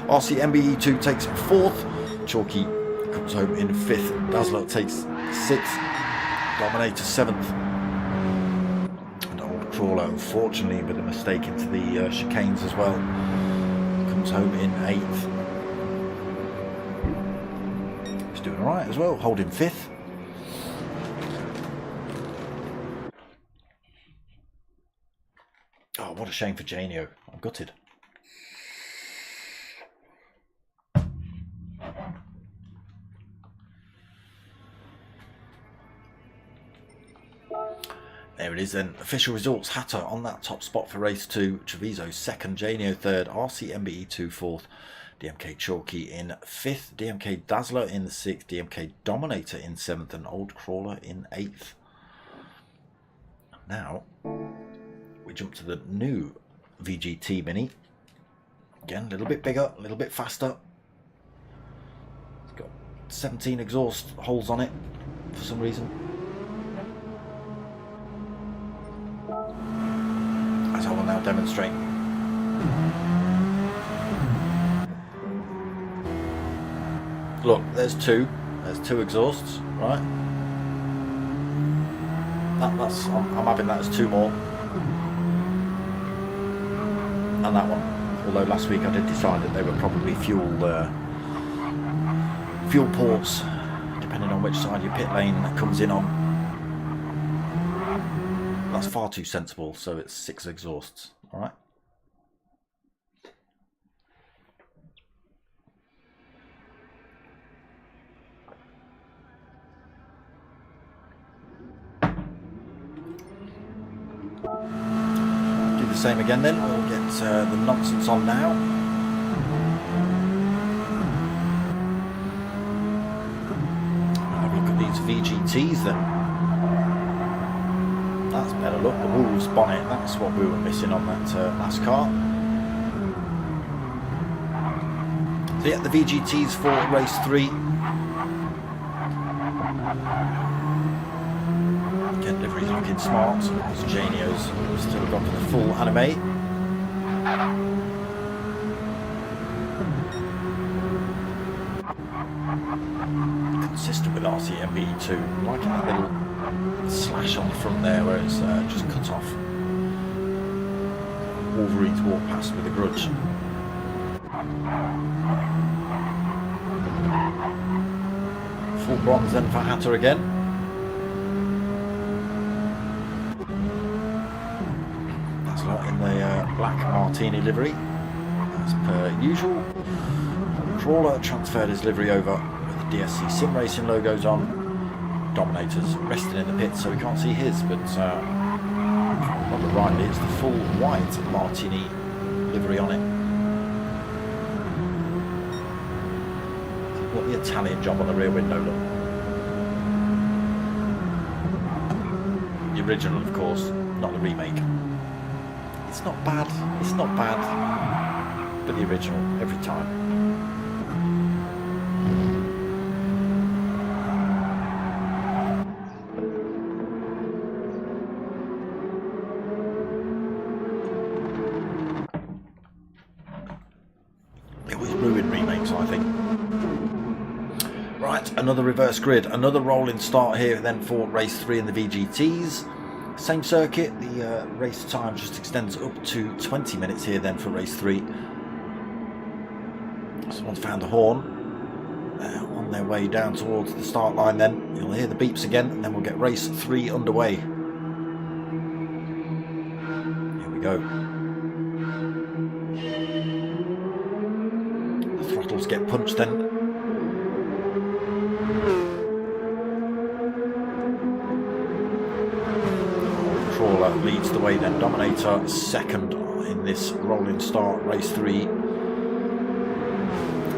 RC MBE2 takes fourth. Chalky comes home in fifth. Dazzler takes sixth. Dominator seventh. And Old Crawler, unfortunately, with a mistake into the chicanes as well, comes home in eighth. He's doing all right as well, holding fifth. Oh, what a shame for Janio. I'm gutted. There it is then. Official results. Hatter on that top spot for race 2. Treviso second. Janio third. RC MBE2 fourth. DMK Chalky in fifth. DMK Dazzler in sixth. DMK Dominator in seventh. And Old Crawler in eighth. Now we jump to the new VGT Mini. Again, a little bit bigger, a little bit faster. It's got 17 exhaust holes on it for some reason. As I will now demonstrate. Look, there's two exhausts, right? I'm having that as two more. And that one. Although last week I did decide that they were probably fuel ports, depending on which side your pit lane comes in on. That's far too sensible, so it's 6 exhausts, alright? Do the same again then, we'll get the nonsense on now. Have a look at these VGTs then. That's better. Look, the Wolves bonnet, that's what we were missing on that last car. So yeah, the VGTs for race 3. Again, livery's looking smart. There's Janio's still got the full anime. Consistent with RCMB2. Liking that little slash on the front there where it's just cut off. Wolverine's walk past with a grudge. Full bronze then for Hatter again. That's not in the black Martini livery as per usual. Crawler transferred his livery over with the DSC Sim Racing logos on. Dominator's resting in the pit, so we can't see his, but on the right it's the full white Martini livery on it. Got the Italian job on the rear window, look. The original, of course, not the remake. It's not bad, but the original every time. Another reverse grid, another rolling start here then for race 3 in the VGTs. Same circuit, the race time just extends up to 20 minutes here then for race 3. Someone's found a horn on their way down towards the start line then. You'll hear the beeps again and then we'll get race 3 underway. Here we go. The throttles get punched then. Leads the way then. Dominator second in this rolling start, race 3.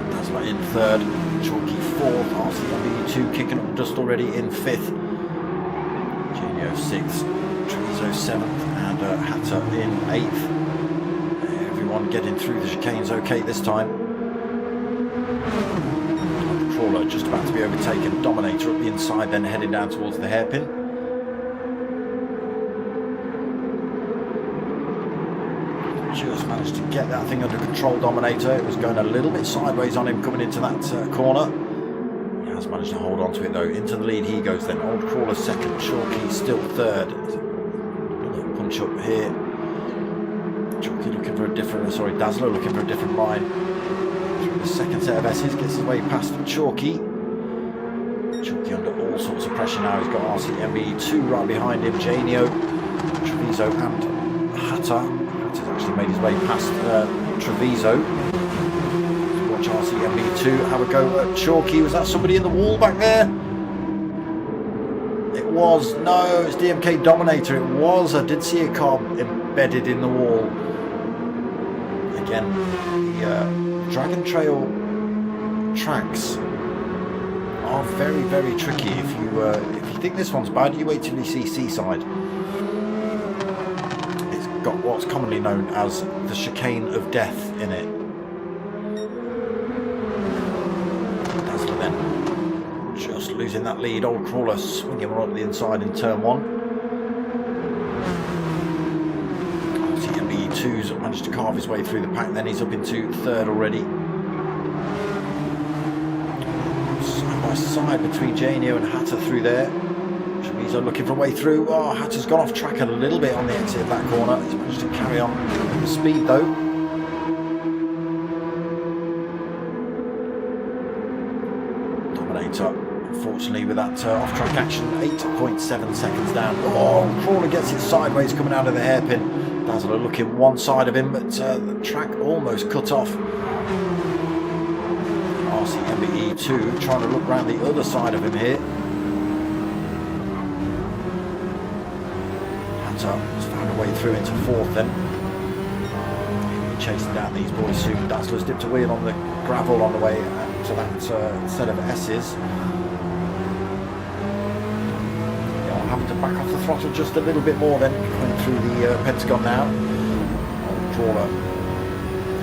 Dazzler in third. Chalky fourth. RCMB2 kicking up dust already in fifth. Janio sixth. Treviso seventh. And and Hatter in 8th. Everyone getting through the chicanes okay this time. Crawler just about to be overtaken. Dominator up the inside, then heading down towards the hairpin. Just managed to get that thing under control, Dominator. It was going a little bit sideways on him coming into that corner. He has managed to hold on to it though. Into the lead he goes then. Old Crawler second, Chalky still third. Another punch up here. Chalky looking for a different, Dazzler looking for a different line. Through the second set of S's, gets his way past Chalky. Chalky under all sorts of pressure now. He's got RCMB2 right behind him. Janio, Treviso and Hatter. Hatter's actually made his way past Treviso. Watch RCMB2 have a go at Chalky. Was that somebody in the wall back there? It was. No, it's DMK Dominator. It was. I did see a car embedded in the wall. Again, the Dragon Trail tracks are very, very tricky. If you think this one's bad, you wait till you see Seaside. It's got what's commonly known as the chicane of death in it. Dazzler then just losing that lead. Old Crawler swinging right up the inside in turn 1. RCMB2's managed to carve his way through the pack, then he's up into 3rd already. Side by side between Janio and Hatter through there. Treviso looking for a way through. Oh, Hatter's gone off track a little bit on the exit of that corner. He's managed to carry on with the speed though. Dominator, unfortunately, with that off-track action, 8.7 seconds down. Oh, Crawler gets it sideways coming out of the hairpin. Dazzler looking one side of him, but the track almost cut off. RCMBE2 trying to look round the other side of him here. Hatter has found a way through into 4th then. He'll be chasing down these boys soon. Dazzler's dipped a wheel on the gravel on the way to that set of S's. Having to back off the throttle just a little bit more then, going through the Pentagon now. Old Crawler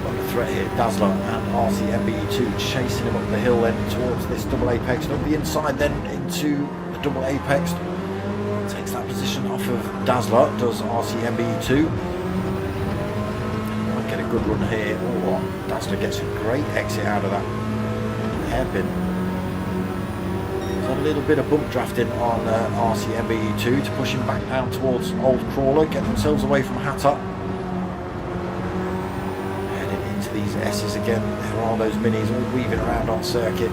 under threat here. Dazzler and RCMBE2 chasing him up the hill then towards this double apex, and up the inside then into the double apex. Takes that position off of Dazzler, does RCMBE2. Might get a good run here. Oh, Dazzler gets a great exit out of that hairpin. A little bit of bump drafting on RCMBE2 to push him back down towards Old Crawler, get themselves away from Hatter. Heading into these S's again. There are those minis all weaving around on circuit.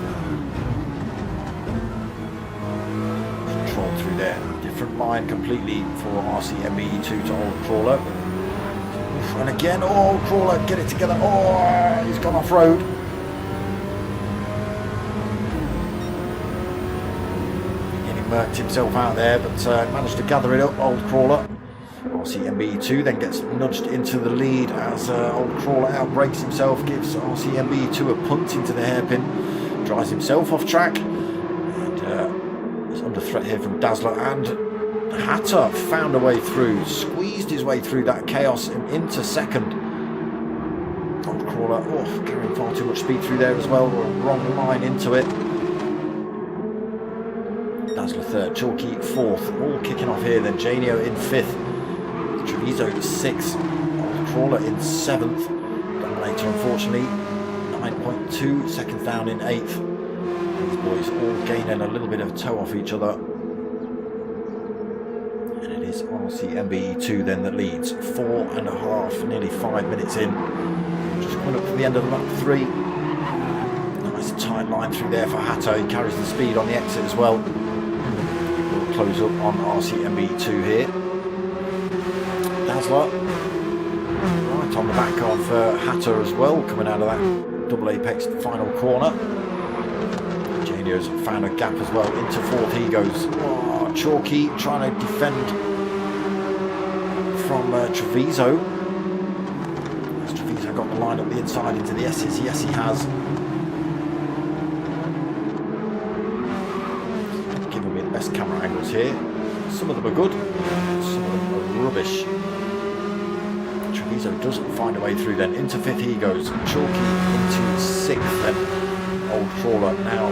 Control through there. Different line completely for RCMBE2 to Old Crawler. And again, Old Crawler, get it together. Oh, he's gone off road. Murked himself out there, but managed to gather it up. Old Crawler. RCMB2 then gets nudged into the lead as Old Crawler outbrakes himself, gives RCMB2 a punt into the hairpin, drives himself off track, and is under threat here from Dazzler. And Hatter found a way through, squeezed his way through that chaos and into 2nd. Old Crawler, carrying far too much speed through there as well, wrong line into it. Dazzler 3rd, Chalky 4th, all kicking off here then. Janio in 5th, Treviso 6th, Old Crawler in 7th, Dominator unfortunately 9.2 seconds down in 8th. These boys all gaining a little bit of toe off each other. And it is RCMBE2 then that leads, 4.5, nearly 5 minutes in. Just coming up to the end of lap 3. Nice tight line through there for Hatter. He carries the speed on the exit as well. Close up on RCMB2 here. Dazzler right on the back of Hatter as well, coming out of that double apex final corner. Janio's found a gap as well. Into 4th he goes. Oh, Chalky trying to defend from Treviso. Has Treviso got the line up the inside into the S's? Yes, he has. Giving me the best camera angles here. Some of them are good, some of them are rubbish. Treviso doesn't find a way through then. Into 5th he goes. Chalky into 6th then. Old Trawler now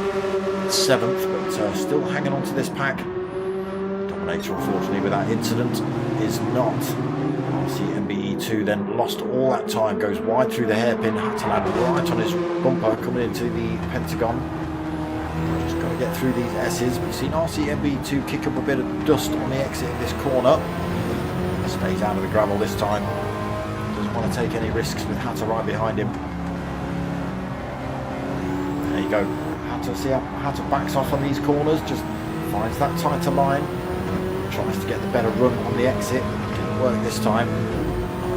7th, but still hanging on to this pack. Dominator, unfortunately, with that incident is not. RCMBE2 then lost all that time, goes wide through the hairpin, had to land right on his bumper coming into the Pentagon. Just got to get through these S's. We've seen RCMBE2 kick up a bit of dust on the exit of this corner. Stays out of the gravel this time. Doesn't want to take any risks with Hatter right behind him. There you go. Hatter, see how Hatter backs off on these corners, just finds that tighter line. Tries to get the better run on the exit. Didn't work this time.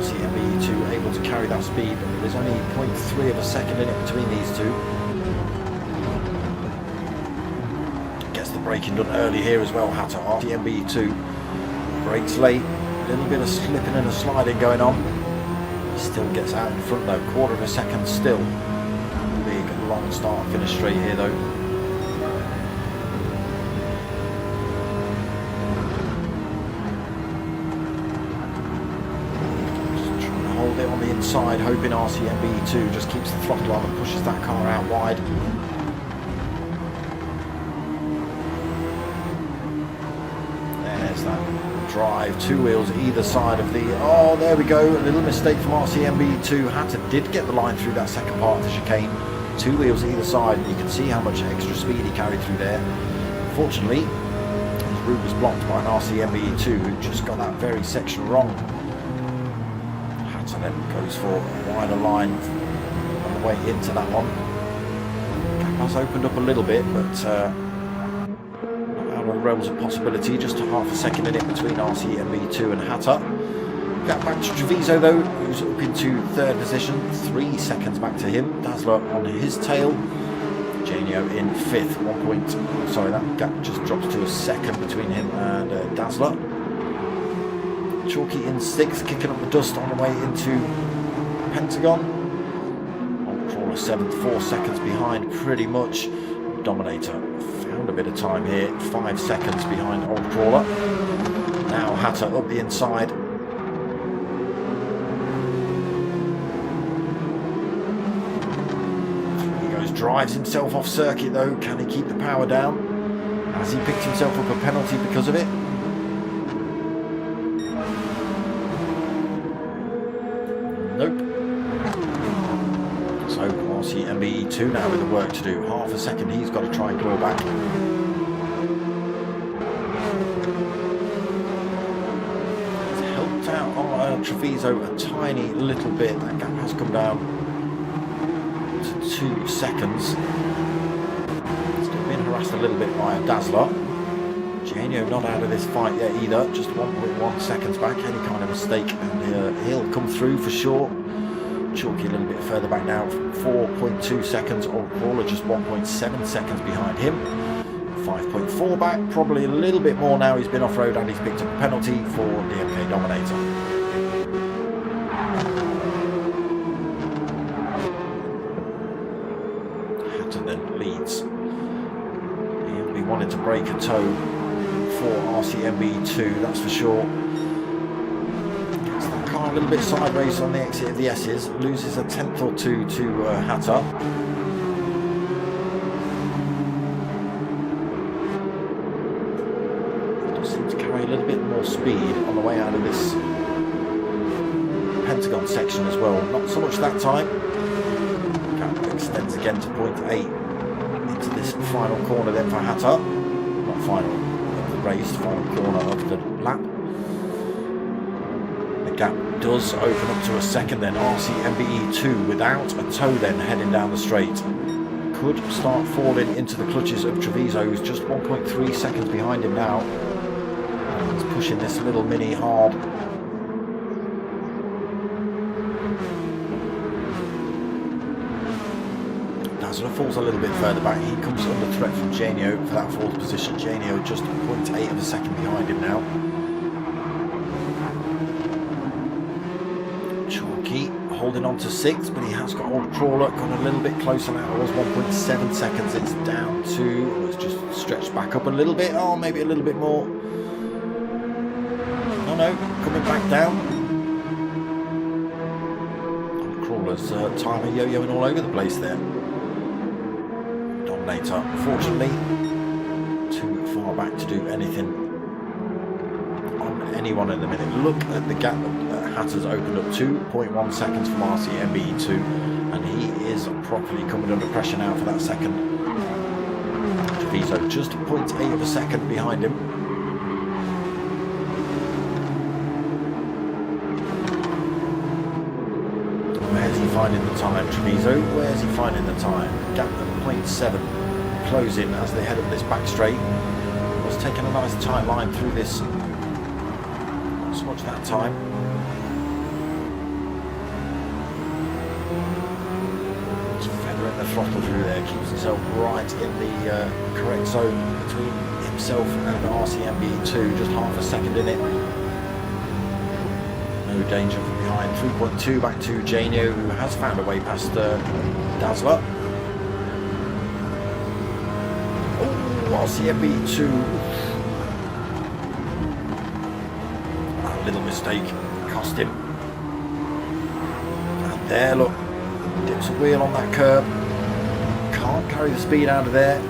RCMBE2 able to carry that speed, but there's only 0.3 of a second in it between these two. Gets the braking done early here as well, Hatter. RCMBE2 brakes late. A little bit of slipping and a sliding going on. Still gets out in front though. 1/4 of a second still. Big long start finish straight here though. Just trying to hold it on the inside, hoping RCMBE2 just keeps the throttle on and pushes that car out wide. There's that drive, 2 wheels either side of the, oh there we go, a little mistake from RCMBE2. Hatter did get the line through that second part of the chicane, 2 wheels either side, and you can see how much extra speed he carried through there. Fortunately his route was blocked by an RCMBE2 who just got that very section wrong. Hatter then goes for a wider line on the way into that one. Gap has opened up a little bit, but the realms of possibility, just a half a second in it between RCMBE2 and Hatter. Gap back to Treviso though, who's up into 3rd position, 3 seconds back to him. Dazzler on his tail, Janio in 5th, 1 point, sorry, that gap just drops to a second between him and Dazzler. Chalky in 6th, kicking up the dust on the way into Pentagon. Old Trawler 7th, 4 seconds behind pretty much. Dominator found a bit of time here, 5 seconds behind Old Trawler. Now Hatter up the inside. He goes, drives himself off circuit though. Can he keep the power down? Has he picked himself up a penalty because of it? Nope. So RCMBE2 now with the work to do. Half a second he's got to try and claw back. He's helped out on Treviso a tiny little bit. That gap has come down to 2 seconds. Still being harassed a little bit by a Dazzler. Janio not out of this fight yet either. Just 1.1 seconds back. Any kind of mistake and he'll come through for sure. Chalky a little bit further back now, 4.2 seconds. Old Trawler just 1.7 seconds behind him. 5.4 back, probably a little bit more now. He's been off-road and he's picked up a penalty for DMK Dominator. Hatter then leads. He'll be wanting to break a toe for RCMBE2, that's for sure. A little bit sideways on the exit of the S's, loses a 10th or 2 to Hatter. Just seems to carry a little bit more speed on the way out of this Pentagon section as well. Not so much that time. Gap extends again to 0.8 into this final corner then for Hatter. Not final of the race, final corner of the lap. Gap does open up to a second then. RCMBE2 without a toe then heading down the straight. Could start falling into the clutches of Treviso, who's just 1.3 seconds behind him now. He's pushing this little mini hard. Dazzler falls a little bit further back. He comes under threat from Janio for that 4th position. Janio just 0.8 of a second behind him now. Holding on to 6th, but he has got Old Trawler, got a little bit closer now. It was 1.7 seconds. It's down to, it's just stretched back up a little bit. Oh, maybe a little bit more. Oh no, coming back down. Crawler's timer yo-yoing all over the place there. Dominator, unfortunately, too far back to do anything on anyone at the minute. Look at the gap that Hatter's opened up, 2.1 seconds from RCMBE2, and he is properly coming under pressure now for that second. Treviso just 0.8 of a second behind him. Where's he finding the time, Treviso? Where's he finding the time? Gap at 0.7, closing as they head up this back straight. Was taking a nice tight line through this. Not so much that time. Just feathering the throttle through there, keeps himself right in the correct zone between himself and RCMBE2, just half a second in it. No danger from behind. 3.2 back to Janio, who has found a way past Dazzler. Oh, RCMBE2. A little mistake cost him. And there, look, dips a wheel on that curb. Can't carry the speed out of there.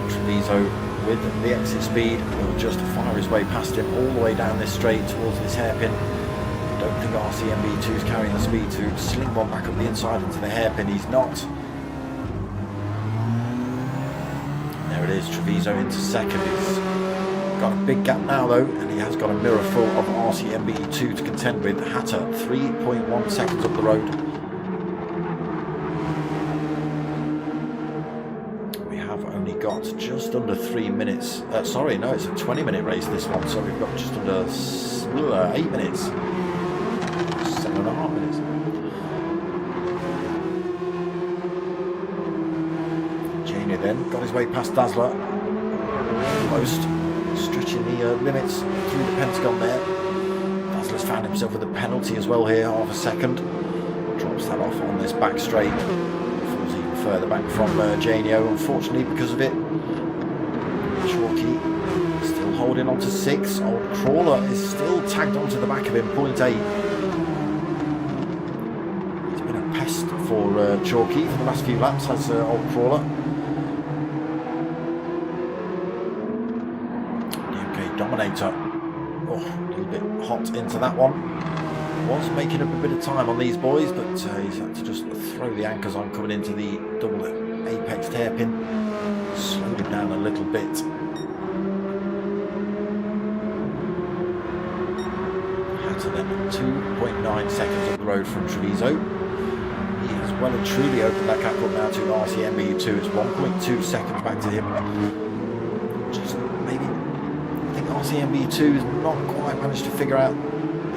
Treviso with the exit speed will just fire his way past him all the way down this straight towards this hairpin. Don't think RCMBE2 is carrying the speed to sling one back up the inside into the hairpin. He's not. There it is, Treviso into second. He's got a big gap now though, and he has got a mirror full of RCMBE2 to contend with. Hatter 3.1 seconds up the road. We have only got just under 3 minutes. Sorry, no, it's a 20-minute race this one, so we've got just under 8 minutes. 7.5 minutes. Janio then got his way past Dazzler, almost stretching the limits through the Pentagon there. Dazzler's found himself with a penalty as well here, half a second. Drops that off on this back straight. Falls even further back from Janio, unfortunately, because of it. Chalky still holding on to 6. Old Crawler is still tagged onto the back of him, 0.8. For Chalky for the last few laps has Old Crawler. Okay, Dominator. Oh, a little bit hot into that one. Was making up a bit of time on these boys, but he's had to just throw the anchors on coming into the double apex hairpin. Slowed him down a little bit. Hatter then 2.9 seconds up the road from Treviso. Well and truly opened that gap up now to RCMBE2. It's 1.2 seconds back to him. Just maybe, I think RCMBE2 has not quite managed to figure out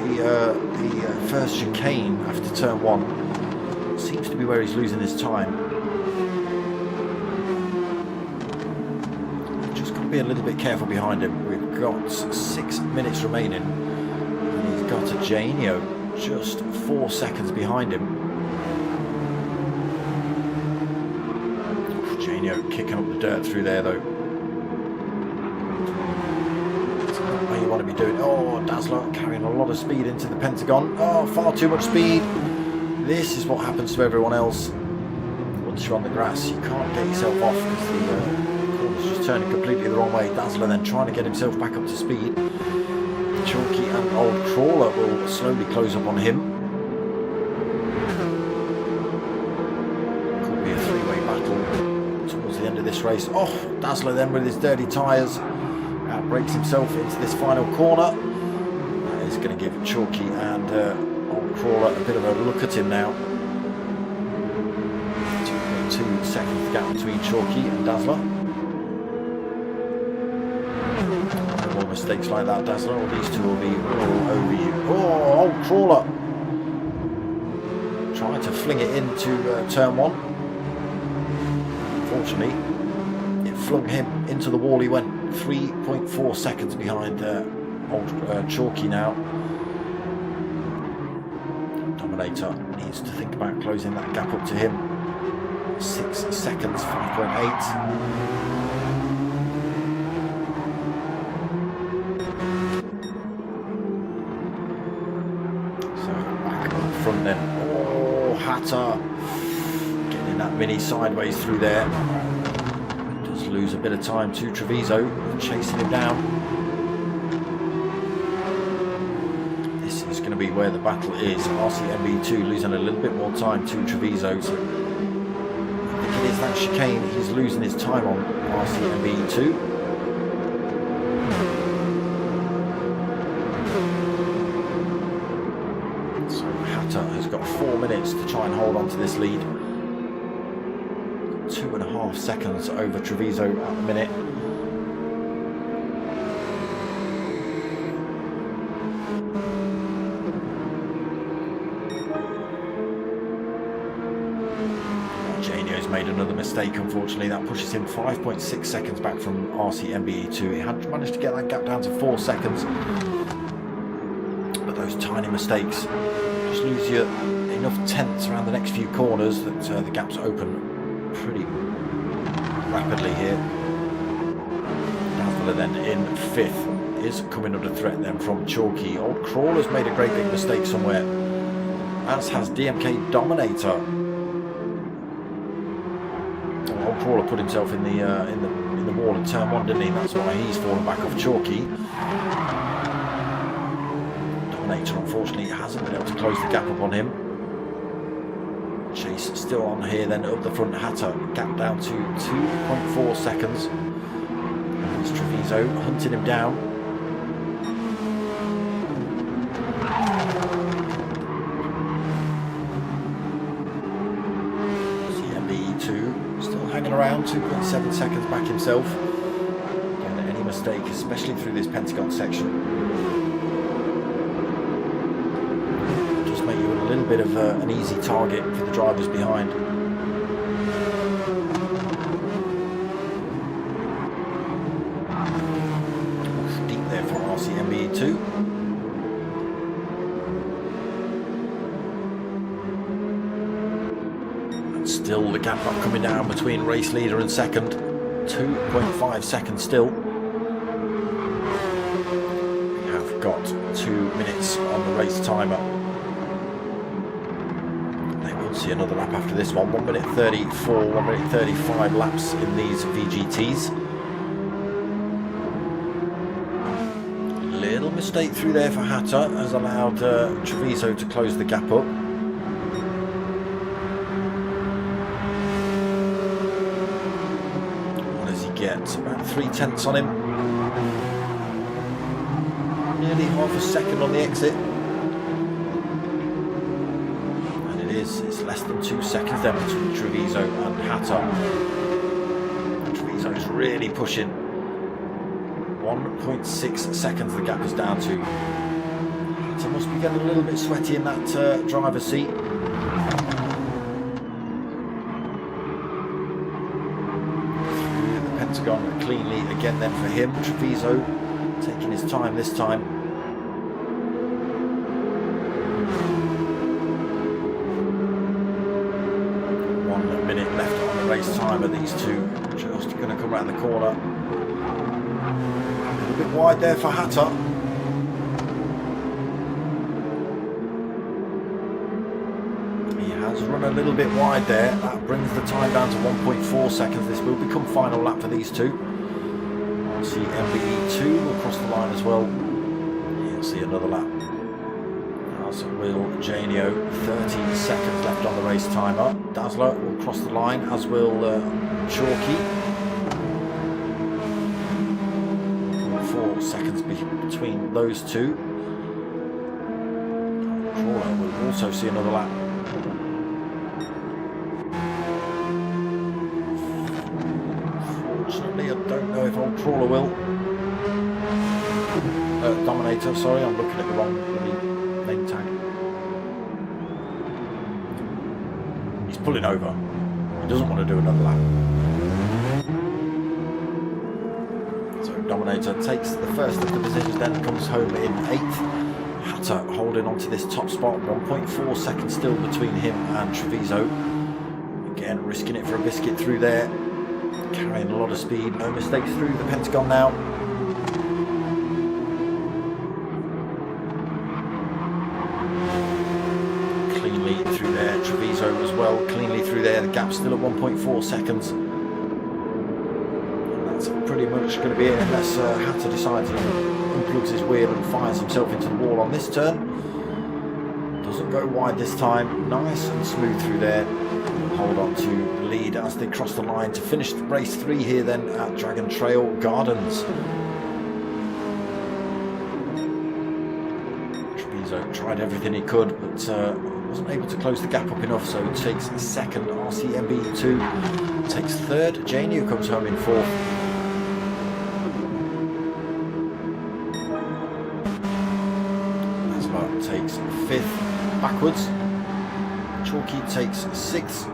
the first chicane after turn 1. Seems to be where he's losing his time. Just got to be a little bit careful behind him. We've got 6 minutes remaining, and he's got a Janio just 4 seconds behind him. Kicking up the dirt through there though. That's not what you want to be doing. Oh, Dazzler carrying a lot of speed into the Pentagon. Oh, far too much speed. This is what happens to everyone else. Once you're on the grass, you can't get yourself off because the corner's just turning completely the wrong way. Dazzler then trying to get himself back up to speed. Chalky and Old Crawler will slowly close up on him. This race. Oh, Dazzler then with his dirty tyres outbrakes himself into this final corner. That is going to give Chalky and Old Crawler a bit of a look at him now. 2.2 seconds gap between Chalky and Dazzler. No more mistakes like that, Dazzler, or these two will be all over you. Oh, Old Crawler trying to fling it into turn 1. Unfortunately, it flung him into the wall. He went 3.4 seconds behind Old Chalky now. Dominator needs to think about closing that gap up to him. 6 seconds, 5.8. So back up front then. Oh, Hatter getting that Mini sideways through there. Does lose a bit of time to Treviso, chasing him down. This is going to be where the battle is. RCMB2 losing a little bit more time to Treviso. So I think it is that chicane. He's losing his time on RCMB2. So Hatter has got 4 minutes to try and hold on to this lead. 2.5 seconds over Treviso at the minute. Janio's made another mistake, unfortunately. That pushes him 5.6 seconds back from RCMB2. He had managed to get that gap down to 4 seconds. But those tiny mistakes just lose you enough tenths around the next few corners that the gaps open pretty rapidly here. Dazzler then in 5th is coming under threat then from Chalky. Old Crawler's made a great big mistake somewhere, as has DMK Dominator. Old Crawler put himself in the wall in turn 1, didn't he? That's why he's fallen back off Chalky. Dominator unfortunately hasn't been able to close the gap up on him. Chase still on here then up the front. Hatter gap down to 2.4 seconds. It's Treviso hunting him down. CMB2 still hanging around, 2.7 seconds back himself. Again, any mistake, especially through this Pentagon section, make you a little bit of an easy target for the drivers behind. Deep there for RCMB2. And still the gap not coming down between race leader and second. 2.5 seconds still. We have got 2 minutes on the race timer. See another lap after this one. 1 minute 34, 1 minute 35 laps in these VGTs. Little mistake through there for Hatter has allowed Treviso to close the gap up. What does he get? About 3/10 on him. Nearly half a second on the exit. It's less than 2 seconds then between Treviso and Hatter. Treviso is really pushing. 1.6 seconds the gap is down to. Hatter must be getting a little bit sweaty in that driver's seat. Through the Pentagon cleanly again then for him. Treviso taking his time this time. 1 minute left on the race timer. These two just going to come around the corner. A little bit wide there for Hatter. He has run a little bit wide there. That brings the time down to 1.4 seconds. This will become final lap for these two. RCMB2 will cross the line as well. You'll see another lap. As will Janio. 13 seconds left on the race timer. Dazzler will cross the line, as will Chalky. 4 seconds between those two. Crawler will also see another lap. Fortunately, I don't know if old Crawler will. Dominator, sorry, I'm looking at the wrong name tag. He's pulling over. He doesn't want to do another lap. So Dominator takes the first of the positions, then comes home in 8th. Hatter holding on to this top spot. 1.4 seconds still between him and Treviso. Again, risking it for a biscuit through there. Carrying a lot of speed. No mistakes through the Pentagon now. Through there, Treviso still at 1.4 seconds. And that's pretty much going to be it, unless Hatter decides he unplugs his wheel and fires himself into the wall on this turn. Doesn't go wide this time. Nice and smooth through there. Hold on to lead as they cross the line to finish race 3 here then at Dragon Trail Gardens. Treviso tried everything he could, but wasn't able to close the gap up enough, so takes second. RCMB2 takes third. Janio comes home in fourth. Asma takes fifth backwards. Chalky takes sixth.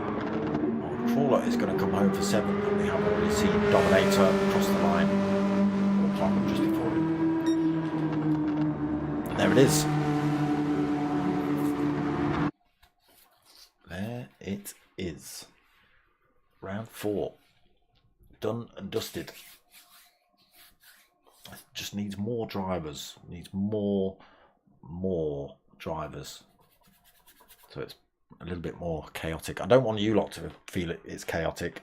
Crawler is going to come home for seventh, and we have already seen Dominator cross the line or climb up just before him. And there it is. There it is. Round 4. Done and dusted. It just needs more drivers. Needs more drivers. So it's a little bit more chaotic. I don't want you lot to feel it's chaotic,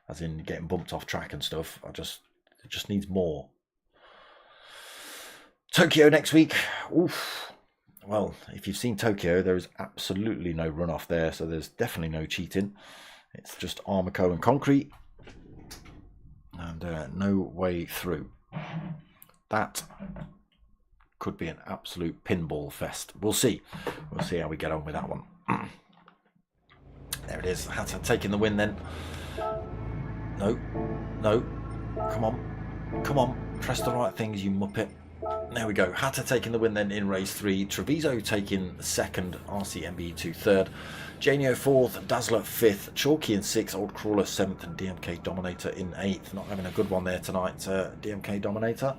as in getting bumped off track and stuff. It just needs more. Tokyo next week. Oof. Well, if you've seen Tokyo, there is absolutely no runoff there, so there's definitely no cheating. It's just Armaco and concrete, and no way through. That could be an absolute pinball fest. We'll see. We'll see how we get on with that one. There it is. Hatter taking the win then. No. Come on. Press the right things, you muppet. There we go. Hatter taking the win then in race 3. Treviso taking second. RCMB2 third. Janio fourth. Dazzler fifth. Chalky in sixth. Old Crawler seventh. And DMK Dominator in eighth. Not having a good one there tonight, DMK Dominator.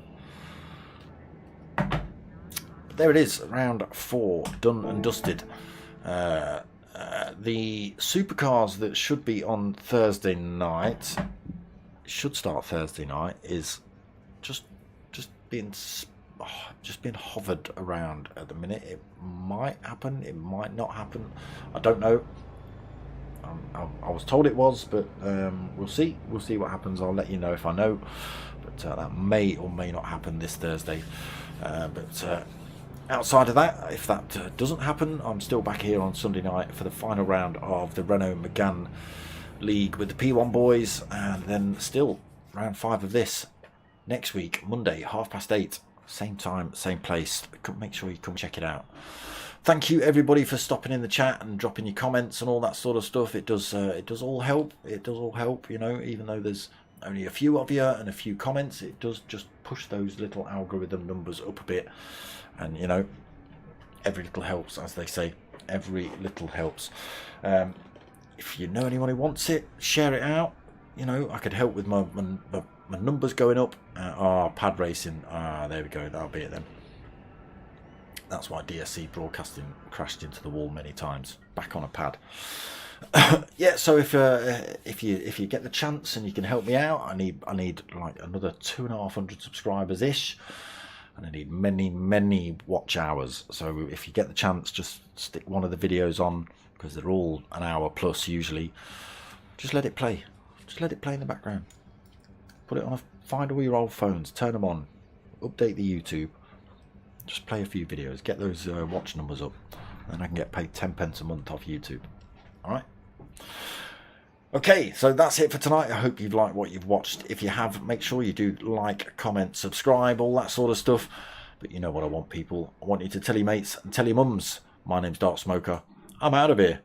But there it is. Round 4 done and dusted. The supercars that should be on Thursday night, should start Thursday night, is just being hovered around at the minute. It might happen, it might not happen. I don't know. I was told it was, but we'll see. We'll see what happens. I'll let you know if I know. But that may or may not happen this Thursday. Outside of that, if that doesn't happen, I'm still back here on Sunday night for the final round of the Renault Megane League with the P1 boys, and then still round 5 of this next week, Monday, 8:30, same time, same place. Make sure you come check it out. Thank you everybody for stopping in the chat and dropping your comments and all that sort of stuff. It does all help. It does all help, you know, even though there's only a few of you and a few comments, it does just push those little algorithm numbers up a bit. And you know, every little helps, as they say. Every little helps. If you know anyone who wants it, share it out. You know, I could help with my numbers going up. Pad racing. There we go. That'll be it then. That's why DSC broadcasting crashed into the wall many times. Back on a pad. Yeah. So if you get the chance and you can help me out, I need like another 250 subscribers ish. And I need many watch hours. So if you get the chance, just stick one of the videos on, because they're all an hour plus usually. Just let it play. Just let it play in the background. Put it on find all your old phones, turn them on, update the YouTube. Just play a few videos, get those watch numbers up, and I can get paid 10 pence a month off YouTube. All right. Okay, so that's it for tonight. I hope you've liked what you've watched. If you have, make sure you do like, comment, subscribe, all that sort of stuff. But you know what I want, people. I want you to tell your mates and tell your mums. My name's Dark Smoker. I'm out of here.